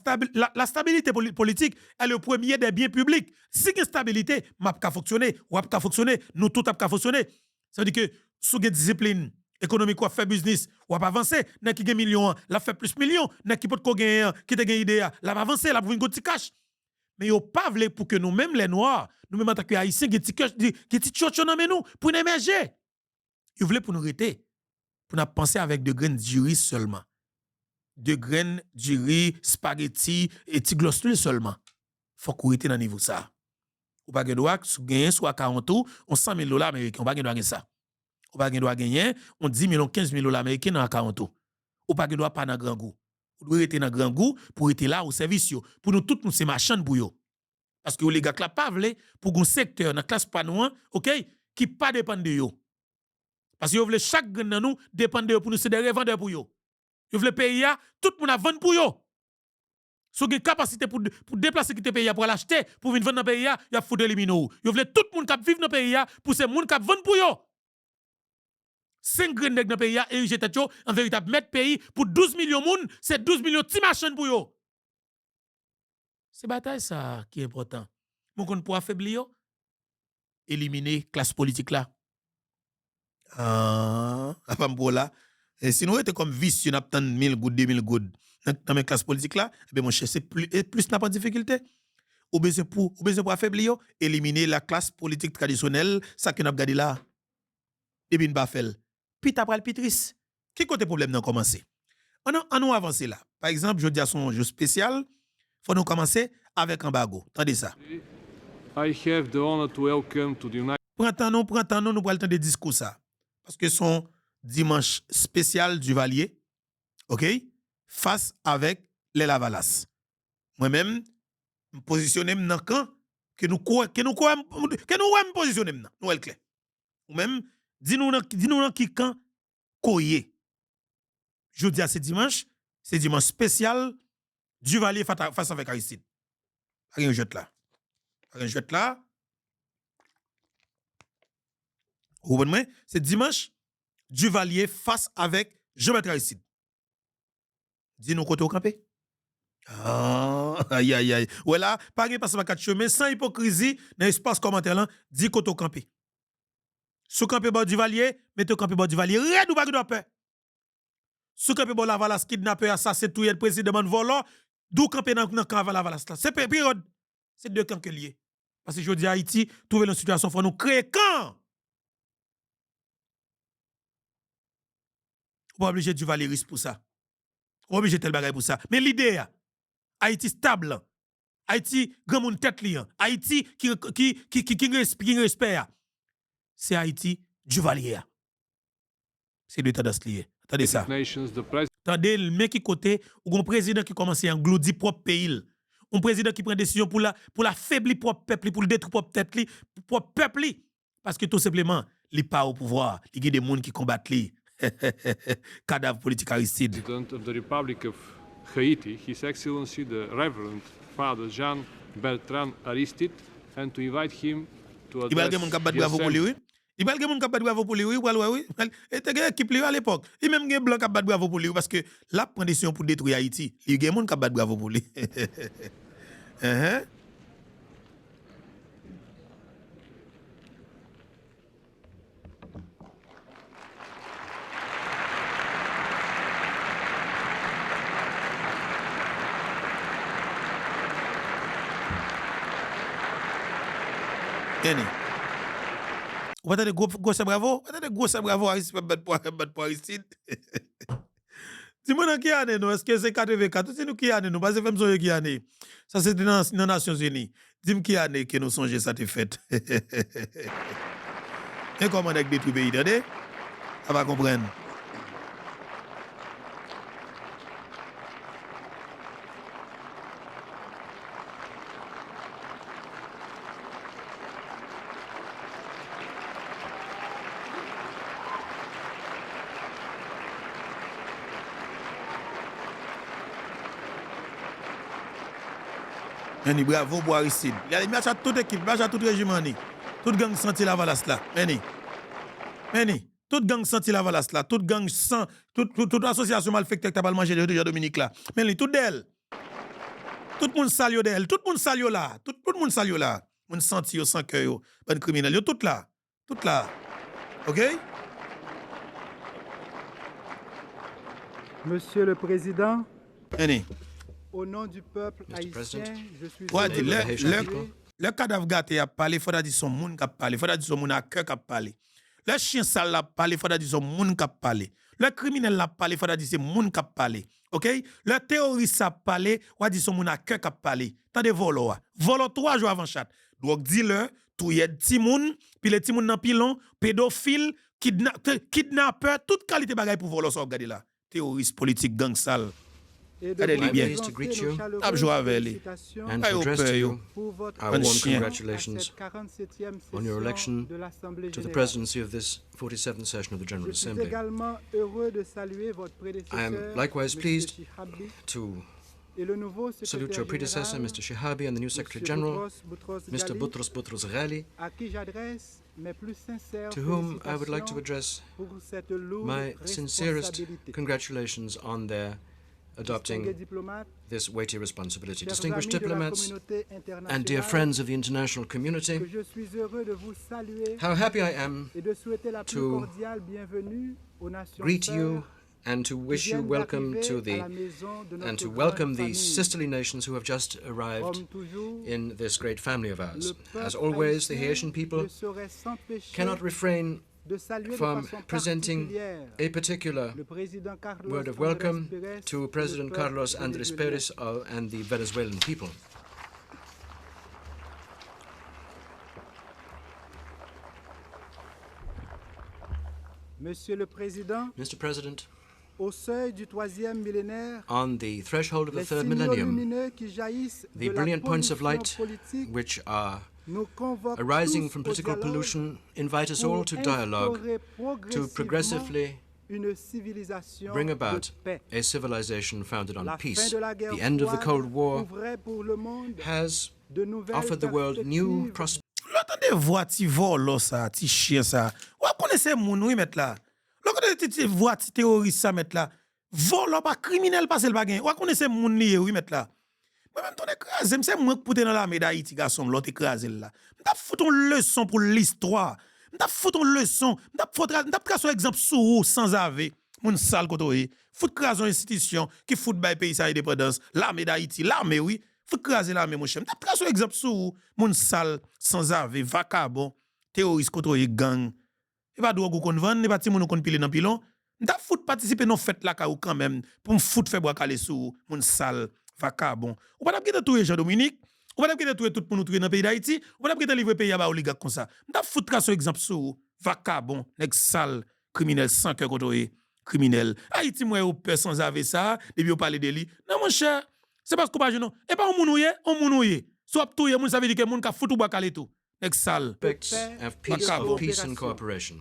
stabilité politique est le premier des biens publics. Si une stabilité, m'a pas fonctionner, ou pas fonctionner, nous tout pas fonctionner. Ça veut dire que sous une discipline Économie quoi fait business, ou pas avancer, n'a qui gagne millions, la fait plus millions, n'a qui peut ko gagner, qui te gagne idée, la va avancer, la pour une petit cash. Mais yo pas vle pour que nous-mêmes les noirs, nous-mêmes en tant que haïtiens qui ti chocho dans nous pour nous émerger. Yo voulait pour nous rester, pour nous penser avec de graines du riz seulement. De graines du riz, spaghetti et ti glostule seulement. Faut qu'on rete dans niveau ça. Ou pas droit gagner soit 40 ou on 100 000 dollars américains, on pas gagner ça. Ou pas gagner on 10 000 15 000 dollars américains dans 40 ou. Ou pas droit pas dans grand goût. Ou doit rester dans grand goût pour être là au service yo. Pour nous toutes nous c'est machin pour yo. Parce que les gars là pas vle pour un secteur dans classe panouan, OK, qui pas dépend de yo. Parce que yo vle chaque grain dans nous dépend de yo pour nous c'est des revendeurs pour yo. Yo vle payer tout le monde a vendre pour yo. So gen capacité pour déplacer qui te pays pour l'acheter pour venir vendre dans pays ya foutre éliminer. Yo vle tout le monde qui vivre dans pays pour ces monde qui vendre pour yo. 5 grains dans pays et j'étais en véritable mettre pays pour 12 millions de monde, c'est 12 millions de petits machines pour yo. C'est bataille ça qui est important. Mon qu'on pour affaiblir yo, éliminer classe politique là. Pas là. Et sinon était comme vicieux n'a pas 1000 gouttes 2000 gouttes dans mes classes politiques là, ben mon cher c'est plus n'a pas de difficulté. Ou besoin pour affaiblir yo, éliminer la classe politique traditionnelle, ça que n'a gardé là. Et bien pas fait. Puis t'as le pitris. Qui côté problème dans commencer? On nous avancer là. Par exemple, je dis à son jeu spécial, faut nous commencer avec embargo. Attendez ça. I have the honor to welcome to the United Prends temps nous prenons le temps de discours ça. Parce que son dimanche spécial du Valier, OK? Face avec les Lavalas. Moi-même, me positionner dans camp que nous positionner dans. Nous est clair. Ou même dis-nous dans qui camp koyé. Je dis à c'est dimanche spécial du Valier face avec Aristide. Rien jette là. Vous comprenez? C'est dimanche du Valier face avec Jean-Bertrand Aristide. Dis-nous côté au campé. Aïe. Voilà, pas de passe par 4 chemins, sans hypocrisie, dans l'espace commentaire là, dis côté au campé. Sous campé bord du Valier, mettez au campé bord du Valier, rien ou pas de paix. Sous campé bord la Valas, kidnappé, assassin, tout le président de volant, d'où campé dans camp la Valas là. C'est période. C'est deux camps qui liés. Parce que je dis Haïti, trouver une situation, il faut nous créer camp. On pas obligé du Valéris pour ça. On obligé tel bagay pour ça. Mais l'idée, Haïti stable, Haïti grand monde tête liant, Haïti qui respect, c'est Haïti du Valier. C'est deux tendances liées. Attendez ça. Nations, the president Attendez, le mec qui côté, ou un président qui commence à engloutir propre pays. Un président qui prend décision pour la faiblir propre peuple, pour le détruire propre peuple. Parce que tout simplement, il n'est pas au pouvoir. Il y a des gens qui combattent lui. Cadavre politique Aristide. of the Republic of Haiti, His Excellency the Reverend Father Jean Bertrand Aristide, and to invite him to Il va address y avoir the bravo pour lui, assembly. oui. Il va y avoir bravo pour lui, oui. Et tu as équipe à l'époque. Il même un blanc qui a bravo pour lui parce que là, prend décision pour détruire Haïti. Il y a des gens qui a bravo pour lui. Vous avez des gros bravo? Vous avez des gros bravo pour Aristide? Dis-moi dans qui année nous? Est-ce que c'est 84? C'est nous qui année nous? Parce que même songe qui année. Ça c'est dans les Nations Unies. Dis-moi qui année que nous songeons ça te fait. Et comment avec détruire pays, attendez? Ça va comprendre. Bravo pour Aristide. Il y a toute équipe, tout régiment. Tout gang senti la Valas là. Tout gang senti la Valas là. Tout gang sans. Toute association malfectée qui a pas mangé de Jean-Dominique là. Tout d'elle. Tout le monde salue d'elle. Tout le monde salue là. Tout le monde salue là. Moun senti yo sans cœur yo. Bon criminel. Yo tout là. OK? Monsieur le Président, Tenez. au nom du peuple haïtien, President, je suis Ouais, heureux de Haitian saluer people. le cadavre gâté a parlé, faut dire son moun qui a parlé, faut dire son moun à cœur qui a parlé. Le chien sale a parlé, faut dire son moun qui a parlé. Le criminel a parlé, faut dire c'est moun qui a parlé. OK? Le terroriste a parlé, faut dire son moun à cœur qui a parlé. Tande volo a. Volo 3 jours avant chat. Donc dis-le, tout y est ti moun, puis les ti moun nan pilon, pédophile, kidnappeur, toute qualité bagay pour volo ça regarder là. Terroriste politique gang sale. et de Allez, vous les biens. présenter To greet you nos chaleureuses Tape joie avec lui. félicitations And Ay, to au address père, to yo. you pour votre our Bonne warm chien. congratulations à cette 47e on your session election de l'Assemblée to the générale. presidency of this 47th session of the General Je suis Assembly. également heureux de saluer votre prédécesseur, I am likewise M. pleased Chihabli, To et le nouveau salute secrétaire your predecessor, général, Mr. Shihabi, and the new Secretary M. General, Boutros Mr. Ghali, Boutros Boutros Ghali, à qui j'adresse mes plus sincères to whom I would like to félicitations address pour cette lourde my sincerest responsabilité. congratulations on their Distingués adopting diplomates, this weighty responsibility. chers Distinguished amis de la diplomats communauté and dear internationale, friends of the international community, que je suis heureux de vous saluer how happy I am et de souhaiter la plus to cordiale bienvenue aux nations greet sœurs you and to qui wish you viennent welcome d'arriver to à the la maison de notre and to grande welcome the famille. sisterly nations who have just arrived Comme toujours, in this great family of ours. le peuple As always, the haïtien Haitian people ne saurait s'empêcher cannot refrain de saluer from de façon presenting particulière a particular le président Carlos word of Andrés welcome Pérez to et President le peuple Carlos Andrés vénézuélien. Pérez and the Venezuelan people. Monsieur le Président, Mr. President, au seuil du 3e millénaire, on the threshold of the les third signaux millennium, lumineux qui jaillissent the de la brilliant points of pollution light politique which are nous convoquent arising tous from au political dialogue pollution invite us pour all to dialogue, instaurer to progressively une civilisation bring de about paix. a civilization founded on La peace. fin de la guerre The end of the froide Cold War ouvrait pour le monde has de nouvelles offered the world new perspectives. prosperity. L'entendez voix ti volo ça, ti chien ça. Ou connaissez moun oui mettre là. L'entendez ti voix ti terroriste ça mettre là. Volo pas criminel parce le pas gain. Ou connaissez moun li oui mettre là. Moi même ton écrasé, c'est moi qui poute dans la médaille d'Haïti garçon l'autre écrasé là. M'ta foutre une leçon pour l'histoire. M'ta foutre une leçon. M'ta tracer exemple sur sans ave. Moun sale kotoye. Fout crason institution qui fout bay pays sa indépendance. L'armée d'Haïti, l'armée oui. Faut craser l'armée mon cher. M'ta tracer exemple sur moun sale sans ave, vacabon, terroriste kotoye gang. Et pas drogue qu'on vend, et pas ti moun kon pile dans pilon. M'ta fout participer non fête la ka ou quand même pour me fout faire bois calé sou moun sale vacabon. Ou pas d'apprendre tout Jean-Dominique, ou pas d'apprendre tout pour nous trouver dans le pays d'Haïti, ou pas d'apprendre livrer pays à ba oligarque comme ça. M'ta fout tracer exemple sur vacabon, nèg sale, criminel sans cœur kotoye, criminel. Haïti moi ou peur sans ave ça, depuis ou parler de lui. Non mon cher, c'est parce qu'on pas genou. Et pas on mounouye. Soit touye moun ça veut dire que moun ka fout ou bois calé tout. Nèg sale. Aspects of peace, Macabre. and cooperation.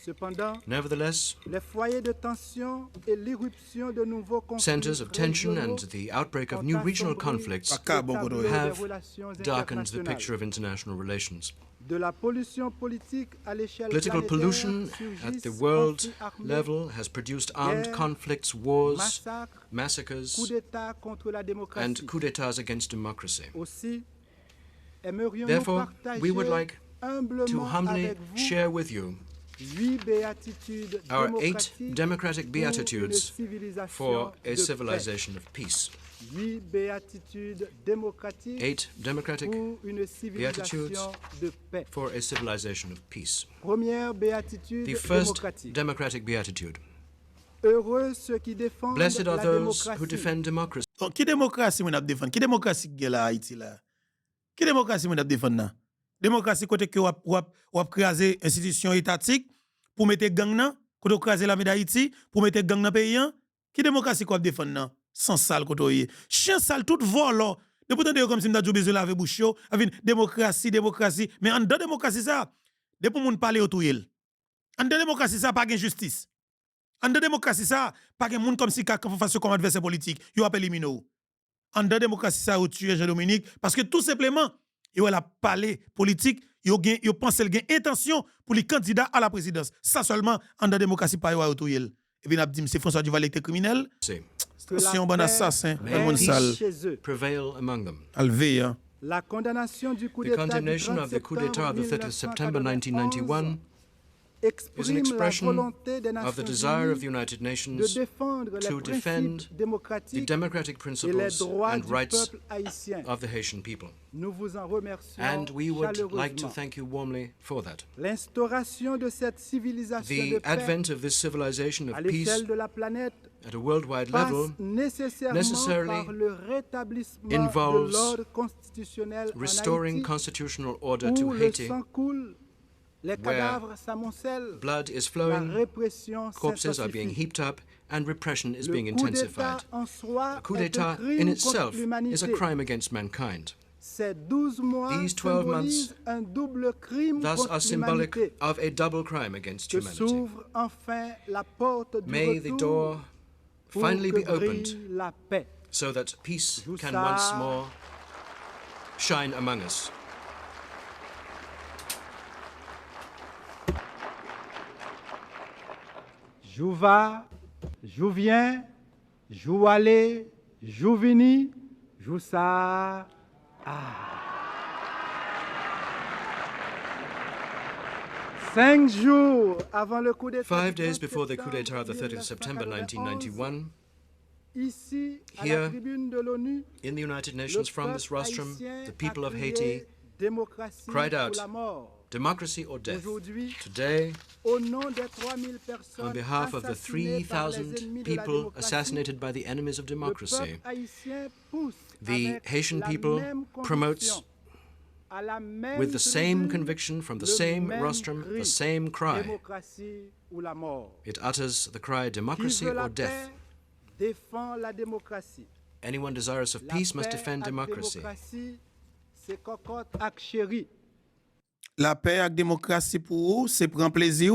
Cependant, Nevertheless, les foyers de tension et l'irruption de nouveaux conflits centers of tension régionaux and the outbreak of ont new regional assombri conflicts le Macabre, tableau have des relations darkened the internationales. picture of international relations. De la pollution politique à l'échelle Political planétaire pollution at surgissent the world conflits armés, level has produced armed guerres, conflicts, wars, massacres, coups massacres, d'État contre la and démocratie. coups d'etats against democracy. Aussi, aimerions-nous Therefore, partager we would like to humblement humbly avec vous share with you 8 béatitudes our 8 démocratiques democratic pour une beatitudes civilisation for a de paix. civilization of peace. 8 béatitudes démocratiques 8 democratic pour une civilisation de paix. for a civilization of peace. Première béatitude The first démocratique. democratic beatitude. Heureux ceux qui défendent Blessed are la those who démocratie. defend democracy. Donc, qui démocratie moun ap défendre? Qui démocratie qui là Haïti là? Qui démocratie moun ap défendre là? Démocratie côté que wap craser institution étatique pour mettre gang nan, côté craser la d'Haïti pour mettre gang nan pays an. Qui démocratie qu'on défendre là? Sans sale côté. Chien sale tout volo. De pourtant de comme si m'ta besoin laver bouche yo, avec démocratie, mais en dedans démocratie ça, de pour moun parler autour yel. En dedans démocratie ça pas gain justice. En dedans démocratie ça, pas gain moun comme si ka face comme adversaire politique, yo appelle éliminer ou. En dedans démocratie ça ou tuer Jean-Dominique parce que tout simplement yo a parlé politique, yo pense le gain intention pour les candidats à la présidence. Ça seulement en dedans démocratie pas yo autour yel. Et puis n'a dit c'est François Duval était criminel. Que la C'est un bon paix assassin, un règne bon sale. chez eux. Prevail among them. Alvé hein. La condamnation du coup The d'État condemnation du of the coup d'État of the 30th of September 1991 is an exprime la expression volonté des of the Nations desire of the Unies United de Nations défendre les to defend principes the démocratiques democratic et les principles droits and du rights peuple haïtien. of the Haitian people. Nous vous en remercions And we would like to chaleureusement. thank you warmly for that. L'instauration de cette civilisation de The paix advent of this civilization à of peace l'échelle de la planète at a worldwide passe level nécessairement par le rétablissement involves de l'ordre constitutionnel en restoring Haïti, constitutional order où to le Haiti, sang coule, les cadavres s'amoncellent, blood is la flowing, répression corpses are being s'intensifie. heaped up, and repression is Le being coup intensified. d'État en soi The coup est un d'etat crime in contre itself is a l'humanité. crime against mankind. Ces 12 mois These 12 symbolisent un double crime Thus contre are symbolic l'humanité. of a double crime against Que humanity. s'ouvre enfin la porte du May the retour door pour finally que be opened brille la paix. so that peace can Joussa. once more shine among us. Jou va, jou viens, jou aller, jou vini, jou ça. Ah. 5 jours avant le coup d'État. 5 du days 30 before the coup d'etat of the septembre 30th of September 1991, 1991, ici, à Here, la tribune de l'ONU, in the United le Nations, from peuple this rostrum, haïtien the people a of crié Haiti démocratie cried ou out, la mort. democracy or death. Aujourd'hui, Today, au nom des 3000 personnes on behalf of the assassinées par les 3,000 ennemis de la people démocratie, assassinated by the enemies of le democracy, peuple haïtien pousse the avec Haitian la people même promotes conviction, à la même with the same tribune, conviction from the le same même rostrum, cri, the same cry. démocratie ou la mort. It utters the cry, Qui democracy veut la or death. paix défend la démocratie. Anyone desirous of La peace must paix defend ak democracy. démocratie, c'est cocotte ak chéri. La paix avec démocratie pour vous, c'est prendre plaisir,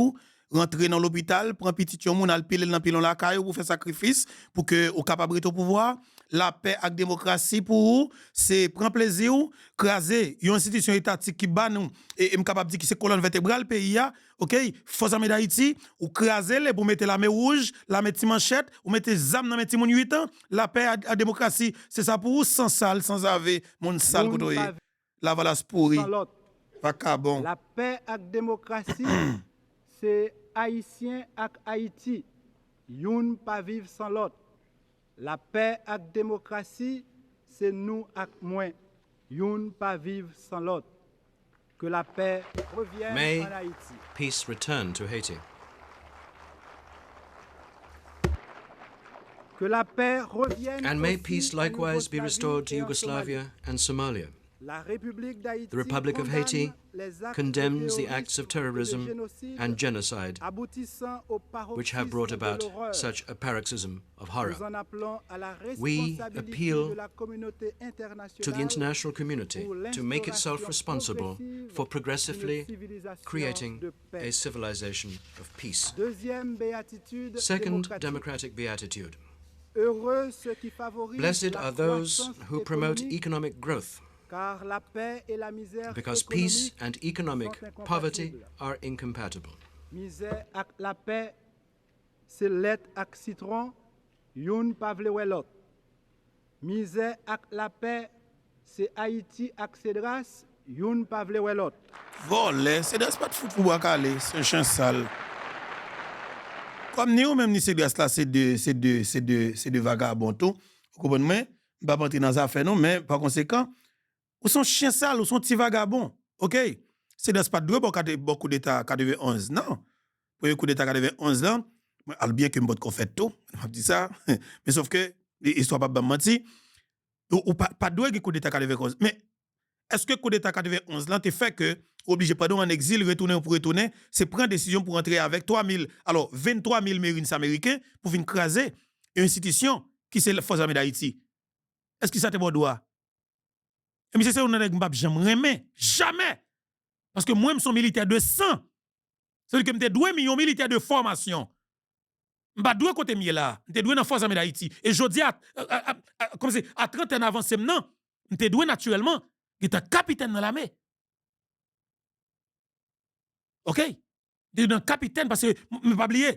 rentrer dans l'hôpital, prendre petit moun al pile dans pilon la caille pour faire sacrifice pour que au capable au pouvoir. La paix avec démocratie pour vous, c'est prendre plaisir, craser une institution étatique qui bat nous et capable dire que c'est colonne vertébrale pays a, OK, force armée d'Haïti ou craser les pour mettre la main rouge, la mettre petit manchette, ou mettre zam dans petit moun 8 ans. La paix avec démocratie, c'est ça pour vous sans sale, sans ave, mon sale Moun côté. pa La valasse pourri. sans l'autre. Pas ka bon. La paix ak démocratie, c'est Haïtien ak Haïti. Youn pas vivre sans l'autre. La paix ak démocratie, c'est nous ak moi. Youn pas vivre sans l'autre. Que la paix revienne May en Haïti. peace return to Haiti. Que la paix revienne And may aussi peace en likewise be Yougoslavie restored to et en Somalie. Yugoslavia and Somalia. La République d'Haïti The Republic of Haiti condamne les actes condemns the terroristes acts of et de terrorism génocide and genocide aboutissant au which have brought paroxysme de about l'horreur. such a paroxysm of horror. Nous en appelons à la We responsabilité appeal de la communauté To the internationale international community pour to make itself l'instauration responsible progressive for progressively d'une civilisation creating de paix. a civilization of peace. Deuxième béatitude Second démocratique. democratic beatitude. Heureux ceux qui favorisent Blessed la are those croissance who promote économique, economic growth, car la paix et la misère because peace économique and economic sont poverty incompatibles. are incompatible. Misère ak la paix, c'est lait ak citron, youn pa vle wè l'autre. Misère ak la paix, c'est Haïti ak Cédras, youn pa vle wè l'autre. Volé, c'est pas de foot pour boire calé, c'est un chien sale. Comme nous même ni c'est là, c'est deux vagabonds tout. Vous comprenez? Je ne vais pas entrer dans les affaires non, mais par conséquent, ou sont chien sale, ou sont petits vagabonds. OK? C'est pas de beaucoup d'État 91, non. Pour le coup d'État 91 là, alors bien que je fait tout, je dis ça, mais sauf que l'histoire pas mentir. Ou pas de coup d'État 91. Mais est-ce que le coup d'État 91 là, te fait que obligé pas en exil, retourner pour retourner, c'est prendre décision pour entrer avec 23 000 marines américains pour venir craser une institution qui c'est la Force armée d'Haïti. Est-ce que ça te bon droit? Et monsieur, c'est on a pas jamais. Parce que moi, je suis militaire de sang. C'est-à-dire que je suis 2 millions militaires de formation. Je suis doué côté mieux là. Je suis doué dans la Force armée d'Haïti. Et je dis comme c'est à 30 ans avancé maintenant, je suis doué naturellement. Je suis capitaine dans l'armée. OK? Je suis un capitaine parce que je ne pas oublier.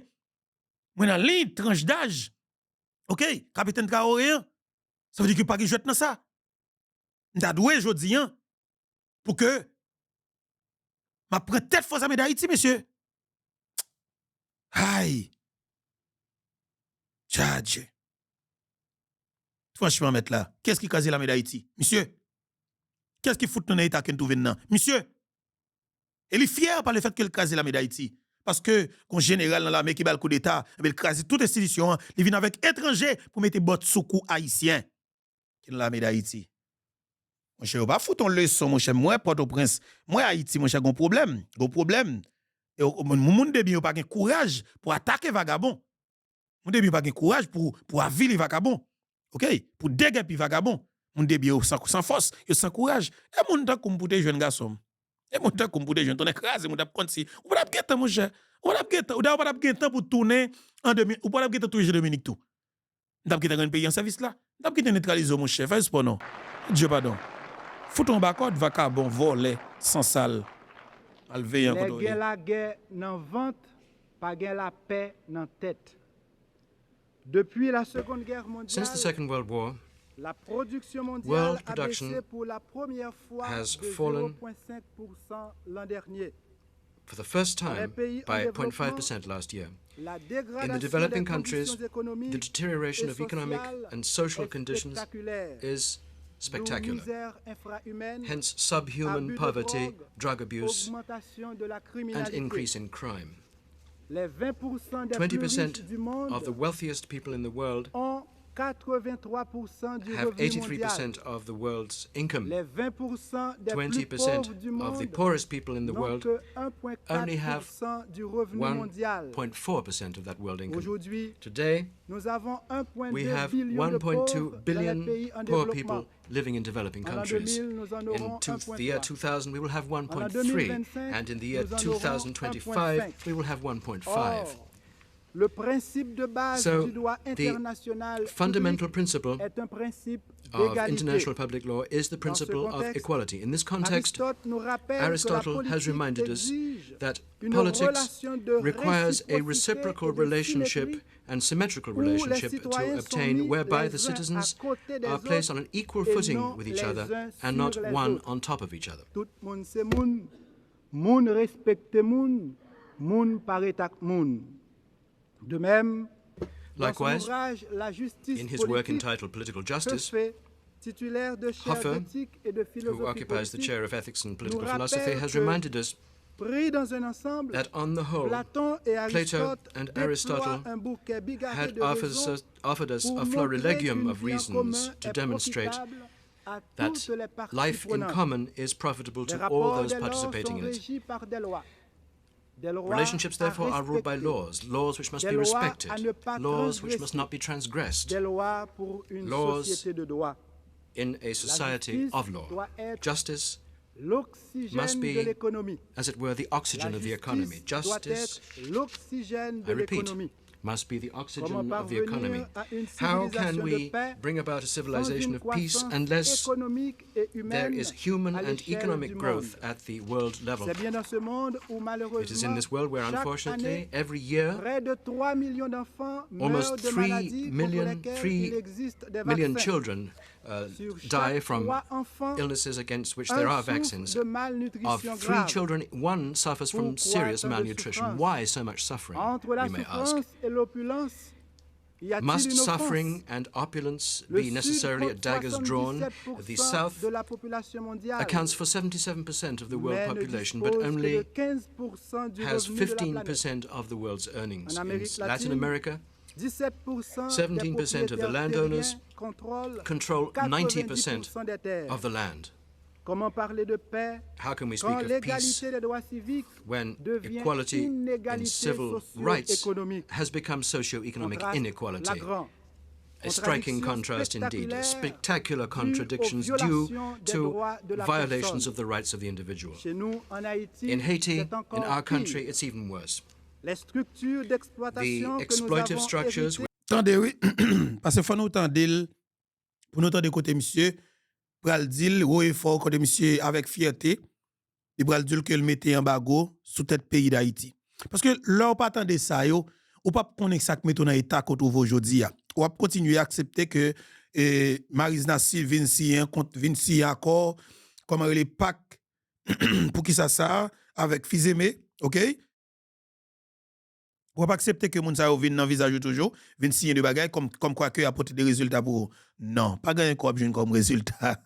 Je suis dans la ligne, tranche d'âge. OK? Capitaine Traoré. Ça veut dire que pas que je dans ça. Je suis doué aujourd'hui pour que je prenne tête Force armée d'Haïti, monsieur. Aïe. Tchadje. Franchement, mettre là, qu'est-ce qui crase la médaille d'Haïti? Monsieur, qu'est-ce qui fout dans l'État qui nous trouve maintenant? Monsieur, il est fier par le fait qu'il crase la médaille d'Haïti. Parce que, quand général dans l'armée qui bat le coup d'État, il crase toute institution, il vient avec étranger pour mettre botte sous coup haïtien qui dans l'armée d'Haïti. Mon cher, pas foutre ton leçon, mon cher. Moi, Port-au-Prince, moi, Haïti, mon cher, gon problème. Gon problème. Et mon monde de bien pas de courage pour attaquer vagabond. Mon de bien pas de courage pour aviller vagabond. OK? Pour dégager vagabond. Mon de bien sans force, sans courage. Et mon temps comme pour des jeunes garçons. Et mon temps comme pour des jeunes, ton écrase, mon temps comme si. Ou pas de mon cher. Ou pas de temps pour tourner en 2000. Ou pas de temps toujours Dominique tout. D'ab qui un pays en service là. D'ab qui neutraliser mon chef. Fais pas non. Dieu pardon. Faut ton bacode vagabond volé sans salle. Les gens la guerre dans ventre, pas gain la paix dans tête. Depuis la Seconde Guerre mondiale, Since the Second World War, la production mondiale world a production baissé pour la première fois has de fallen 0,5% l'an dernier. for the first Dans les time pays en by développement, 0.5% last year. la In the dégradation developing des countries, conditions économiques the deterioration et of economic sociales and social est conditions spectaculaire. is D'où spectacular. misère infrahumaine, Hence, subhuman abus de poverty, drogue, drug abuse, augmentation de la and criminalité. increase in crime. Les 20% des plus riches 20% du monde of the wealthiest people in the world ont 83% du have revenu mondial. 83% of the world's income. Les 20% des plus 20% pauvres du of the monde poorest people in the n'ont world que only have 1,4% du revenu mondial. 1.4% of that world income. Aujourd'hui, Today, nous avons we 1,2 have billion de 1.2 pauvres dans les billion pays en poor développement. people living in developing En l'an countries. 2000, nous en In aurons the year 1,3. 2000, we will have En 1.3, 2025, and in the year nous en aurons 2025, 1.5. we will have 1.5. Or, le principe de base So, du droit the international fundamental public principle est un principe of d'égalité. international public law is the principle of contexte, equality. In this context, Aristote nous rappelle Aristotle que la has politique reminded us exige that une politics relation de requires a réciprocité reciprocal et de relationship symétrie and symmetrical où les relationship citoyens to sont obtain, mis whereby les the uns citizens à côté des are placed on autres an equal et footing non with each les other uns and sur not les one autres. on top of each other. Tout moun c'est moun, moun respecte moun, moun paraît ak moun. De même, dans son Likewise, ouvrage La justice in his work politique, entitled Political Justice, Hofer, titulaire de chaire Hofer, d'éthique et de who philosophie occupies the politique, chair of ethics and political nous philosophy, rappelle has que reminded us pris dans un ensemble, that on the whole, Platon et Aristote and déploient Aristotle un bouquet bigarré had de raisons offered us pour a montrer florilegium qu'une of vie en reasons commun to est demonstrate profitable à that toutes les parties life in prenantes. common is profitable Les to all rapports those dès lors participating sont in it. régis par des lois. Des lois Relationships, à therefore, are ruled by respecter. laws, laws which must Des be lois à respected, ne pas laws which transgresser. must not be transgressed Des lois pour une Laws société de droit. in a society justice of law. doit être Justice, l'oxygène must be, de l'économie. as it were, the oxygen La of the justice economy. doit Justice, être l'oxygène I de repeat, l'économie. must be the Comment oxygen of the parvenir economy. à une How can civilisation de we paix bring about a sans civilization une of peace croissance unless économique et there humaine is human à and l'échelle economic du growth monde? at the world level? C'est bien dans ce monde où It is in malheureusement this world where, chaque unfortunately, année, every year, près de 3 millions d'enfants meurent almost de 3 maladies contre million, lesquelles 3 il existe des million vaccins. children Sur die chaque from 3 enfants, illnesses against which un there are souffre vaccines. de malnutrition Of 3 grave. children, 1 suffers from Pourquoi serious tant de malnutrition. souffrance? Why so much suffering, Entre la we may ask? souffrance et l'opulence, y a-t-il Must une offense? suffering and opulence Le be Sud necessarily compte at daggers drawn? The 77% South de la population mondiale, accounts for 77% of the world mais ne population, dispose but que de only 15% du has revenu de la planète. 15% of the world's earnings. En In Amérique Latin latine, America, 17% 17% des of the landowners contrôlent control 90% 90% des terres. of the land. Comment parler de paix How can we speak quand of peace l'égalité des droits civiques when devient equality in inégalité civil rights socio-économique? has become socio-economic Contraste inequality? flagrant. A striking contrast indeed, spectacular contradictions due to violations of the rights of the individual. Chez nous, en Haïti, In Haiti, c'est encore in our pire. country, it's even worse. Les structures The d'exploitation que nous exploitive avons structures héritées Tendez, oui. Parce que faut nous tendre, pour nous tendre côté monsieur, pour le dire, haut et fort côté monsieur avec fierté, et pour le dire que le mettait en bago sous tête pays d'Haïti. Parce que là, on pas attendre ça, yo, ou pas connaître ça que mettons dans l'état qu'on trouve aujourd'hui. On va continuer à accepter que Marizna Sil vient si encore, comme les PAC, pour qui ça avec Fizeme, ok? Ou pas accepter que moun sa yo vin nan visage toujours, vin signer de bagaille comme quoi que apporter des résultats pour vous. Non, pas gagner quoi comme résultat.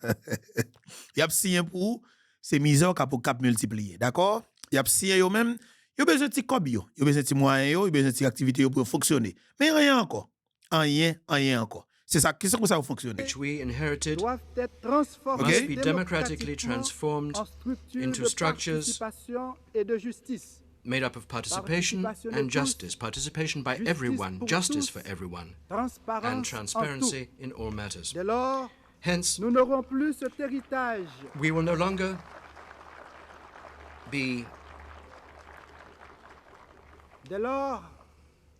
Y a signé pour c'est misère cap multiplier, d'accord? Y a signé yo même, yo besoin de cob yo besoin de moyens yo besoin de activités yo pour fonctionner. Mais rien encore. Rien encore. C'est ça, qu'est-ce que ça va fonctionner? Which we inherited doivent être transformés must be democratically transformed en structures into de structures participation et de justice. made up of participation and justice, participation by everyone, justice for everyone, and transparency in all matters. Dès lors, Hence, nous n'aurons plus cet héritage we will no longer be Dès lors,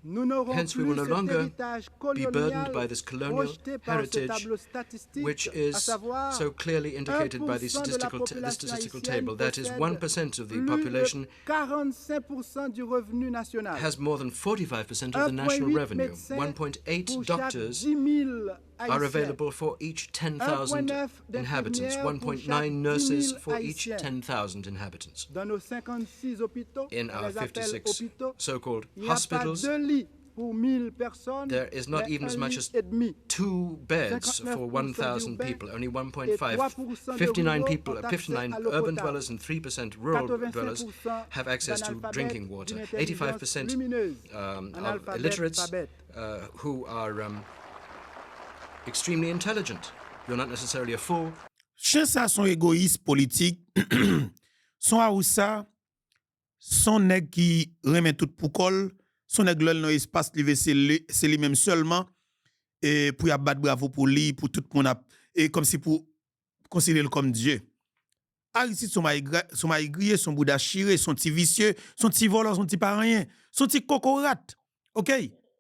nous n'aurons Hence, we plus will no cet longer héritage be burdened by colonial this colonial projeté par ce heritage, tableau statistique, which à is savoir so clearly indicated by the 1% de la statistical population table. That is, 1% of the plus population de 45% du revenu national. has more than 45% of the national 1,8 revenue. médecins 1.8 pour chaque doctors 10 000 are Haïtiens. available for each 10,000 1,9 inhabitants, d'infirmières pour 1.9 chaque 10 nurses 000 for each Haïtiens. 10,000 inhabitants. Dans nos 56 hôpitaux, In on our les appelle 56 hôpitaux, so-called il n'y a pas hospitals, 2 lits pour 1000 personnes, there is not mais even as un much lit as et demi. 2 beds for 1,000 people, only 1.5. 59 people, 59 urban dwellers and 3% rural dwellers have access to drinking water. 85% of illiterates who are extremely intelligent. You're not necessarily a fool. Chien ça son égoïste politique, son aoussa, son nèg qui remet tout pour col, son nèg l'ol dans espace livé c'est lui-même seulement et pour y abattre bravo pour lui, pour tout le monde et comme si pour considérer comme Dieu. Aristide son maïgrier, son bouddha chiré, son petit vicieux, son petit voleur, son petit pas rien, son petit cocorat. OK?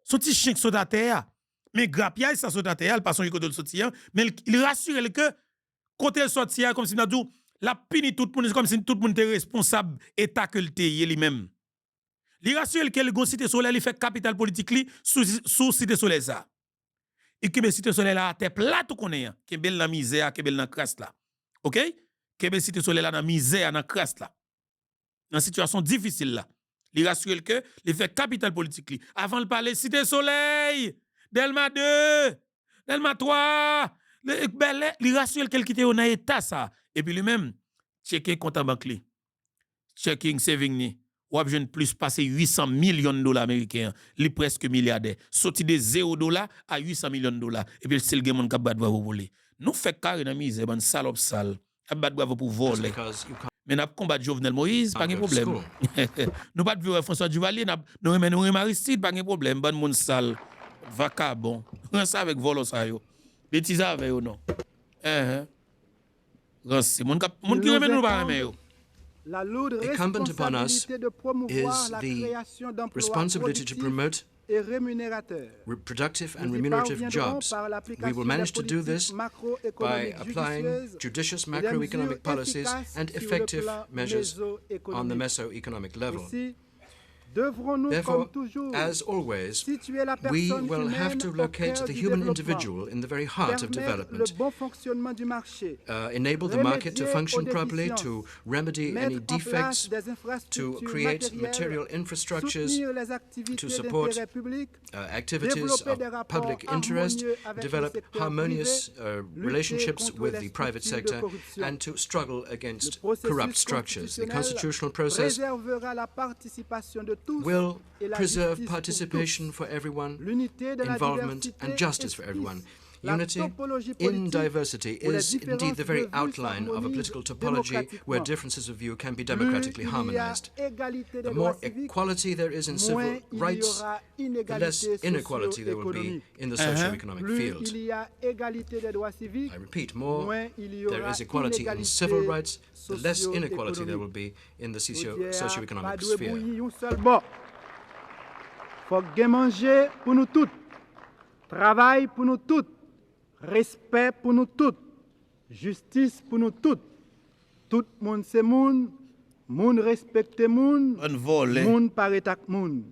Son petit chien qui saute à terre. Mais grapia ça saute à terre, pas son côté de sortir, mais il rassure que côté sortir comme si n'a dit la puni tout le monde comme si tout le monde était responsable état que lui-même. Il rassure que le gon cité soleil il fait capital politique li sous cité soleil ça. Et que cité soleil là terre plate tout connaît, que belle la misère, que belle dans crasse là. OK? Que belle cité soleil là dans misère, dans crasse là. Dans situation difficile là. Il rassure que il fait capital politique li. Avant de parler cité soleil, Delma 2, Delma 3, il rassure qu'elle quitte au état ça. Et puis lui-même, checker compte en banque li. Checking saving ni. Ou a besoin plus passer 800 millions de dollars américains, li presque milliardaire. Sorti de $0 à 800 millions de dollars. Et puis c'est le gars mon qui bat bravo pour lui. Nous fait carré dans misère, ban salope sale. A bat bravo pour voler. Mais n'a combattre Jovenel Moïse, pas de problème. Nous pas de François Duvalier, nous remen Aristide, pas de problème. Ban moun sale. Vacabon. On ça avec volo ça yo. Bêtise avec yo non. C'est mon qui remen nous pas remen yo. La lourde Incumbent upon us responsabilité de promouvoir is la the création d'emplois responsibility to productifs promote et rémunérateurs. productive and Nous y remunerative parviendrons jobs. par We l'application will de manage to do politiques this by macroéconomiques applying judicieuses judicious et des mesures macroeconomic policies efficaces and sur le effective plan measures on the mésoéconomique. mesoeconomic level. Aussi, devrons-nous, Therefore, comme toujours, as always, situer la we personne will have humaine to au locate cœur the du human développement, individual in the very heart of permettre le development, bon fonctionnement du marché, enable the market to remédier function aux properly, déficiences, to remedy mettre any en place defects, des to infrastructures create matérielles, material infrastructures, soutenir les activités to support d'intérêt public, activities développer of des rapports public interest, harmonieux avec le develop secteur harmonious privé, lutter relationships contre with les the private structures de sector, corruption. and to struggle against Le processus corrupt structures. The constitutional process préservera la participation de tous will et la preserve justice pour participation tous. for everyone, L'unité de la involvement diversité and justice for esquisse everyone. la Unity topologie in politique diversity où les is indeed the différences very de vues outline of a s'harmonisent political topology where démocratiquement. differences of view can be Plus democratically il y a harmonized. égalité des The more droits civiques, equality there is in moins civil il y rights, aura the less inégalité inequality there will be socio-économique. in the socio-economic Plus field. il y a égalité des droits civiques, I repeat, more moins il y there aura is equality in civil inégalité rights, the less inequality there will socio-économique. be in the Pas socio-economic de sphere. bouillir un seul bord. Faut que manger pour nous toutes, travail pour nous toutes, respect pour nous toutes, justice pour nous toutes. Tout monde c'est monde, monde respecte monde, On vole. monde paraît ak monde.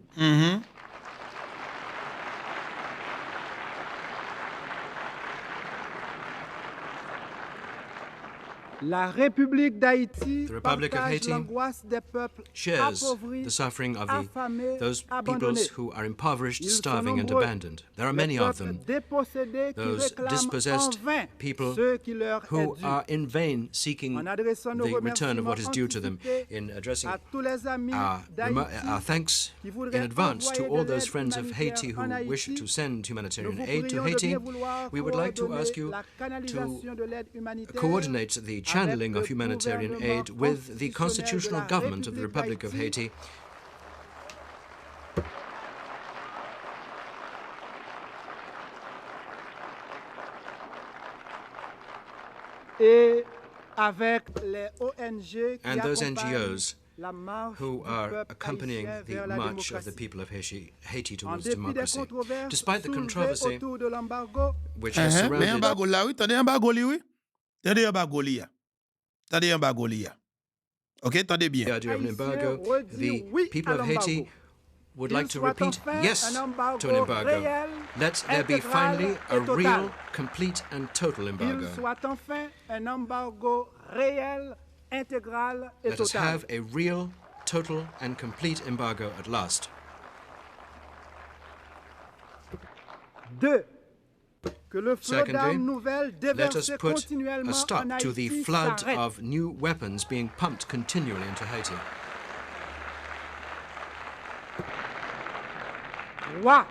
La République d'Haïti The Republic of partage Haiti l'angoisse des peuples shares appauvris, the suffering of affamés, those abandonnés. peoples who are impoverished, Ils sont starving, and nombreux. abandoned. There are Les many of peuples them, dépossédés qui those réclament dispossessed en vain people ce qui leur who est dû. are in vain seeking En adressant nos the return of what is remerciements due to them. anticipés In addressing à tous les amis our d'Haïti thanks qui in voudraient advance to envoyer all de those l'aide friends of Haiti humanitaire who en wish Haïti, to send nous humanitarian vous aid to prions de Haiti. bien vouloir We would like to coordonner ask you la canalisation de l'aide humanitaire coordinate the channeling avec of le humanitarian gouvernement aid with the constitutional constitutionnel de la government of the République Republic of d'Haïti. Haiti Et avec les ONG qui and those accompagnent NGOs la marche who du are peuple accompanying haïtien the vers la march of the démocratie. people of Haiti En towards dépit des democracy. controverses Despite the soulevées controversy autour de l'embargo, which has Mais surrounded embargo là, oui, attendez embargo li, oui. Attendez embargo li, ya. Attendez embargo li, ya. OK, attendez the bien. idea of an embargo, Haïtiens redit the oui people à of Haiti l'embargo. would Il like to soit repeat enfin yes un embargo to an embargo. réel, Let there be intégral finally a et total. real, complete, and total Il embargo. soit enfin un embargo réel, intégral et Let us total. have a real, total, and complete embargo at last. 2. Que le flot Secondly, d'armes nouvelles Let us déversées put continuellement a en stop to the Haïti flood s'arrête. of new weapons being pumped continually into Haiti. 3.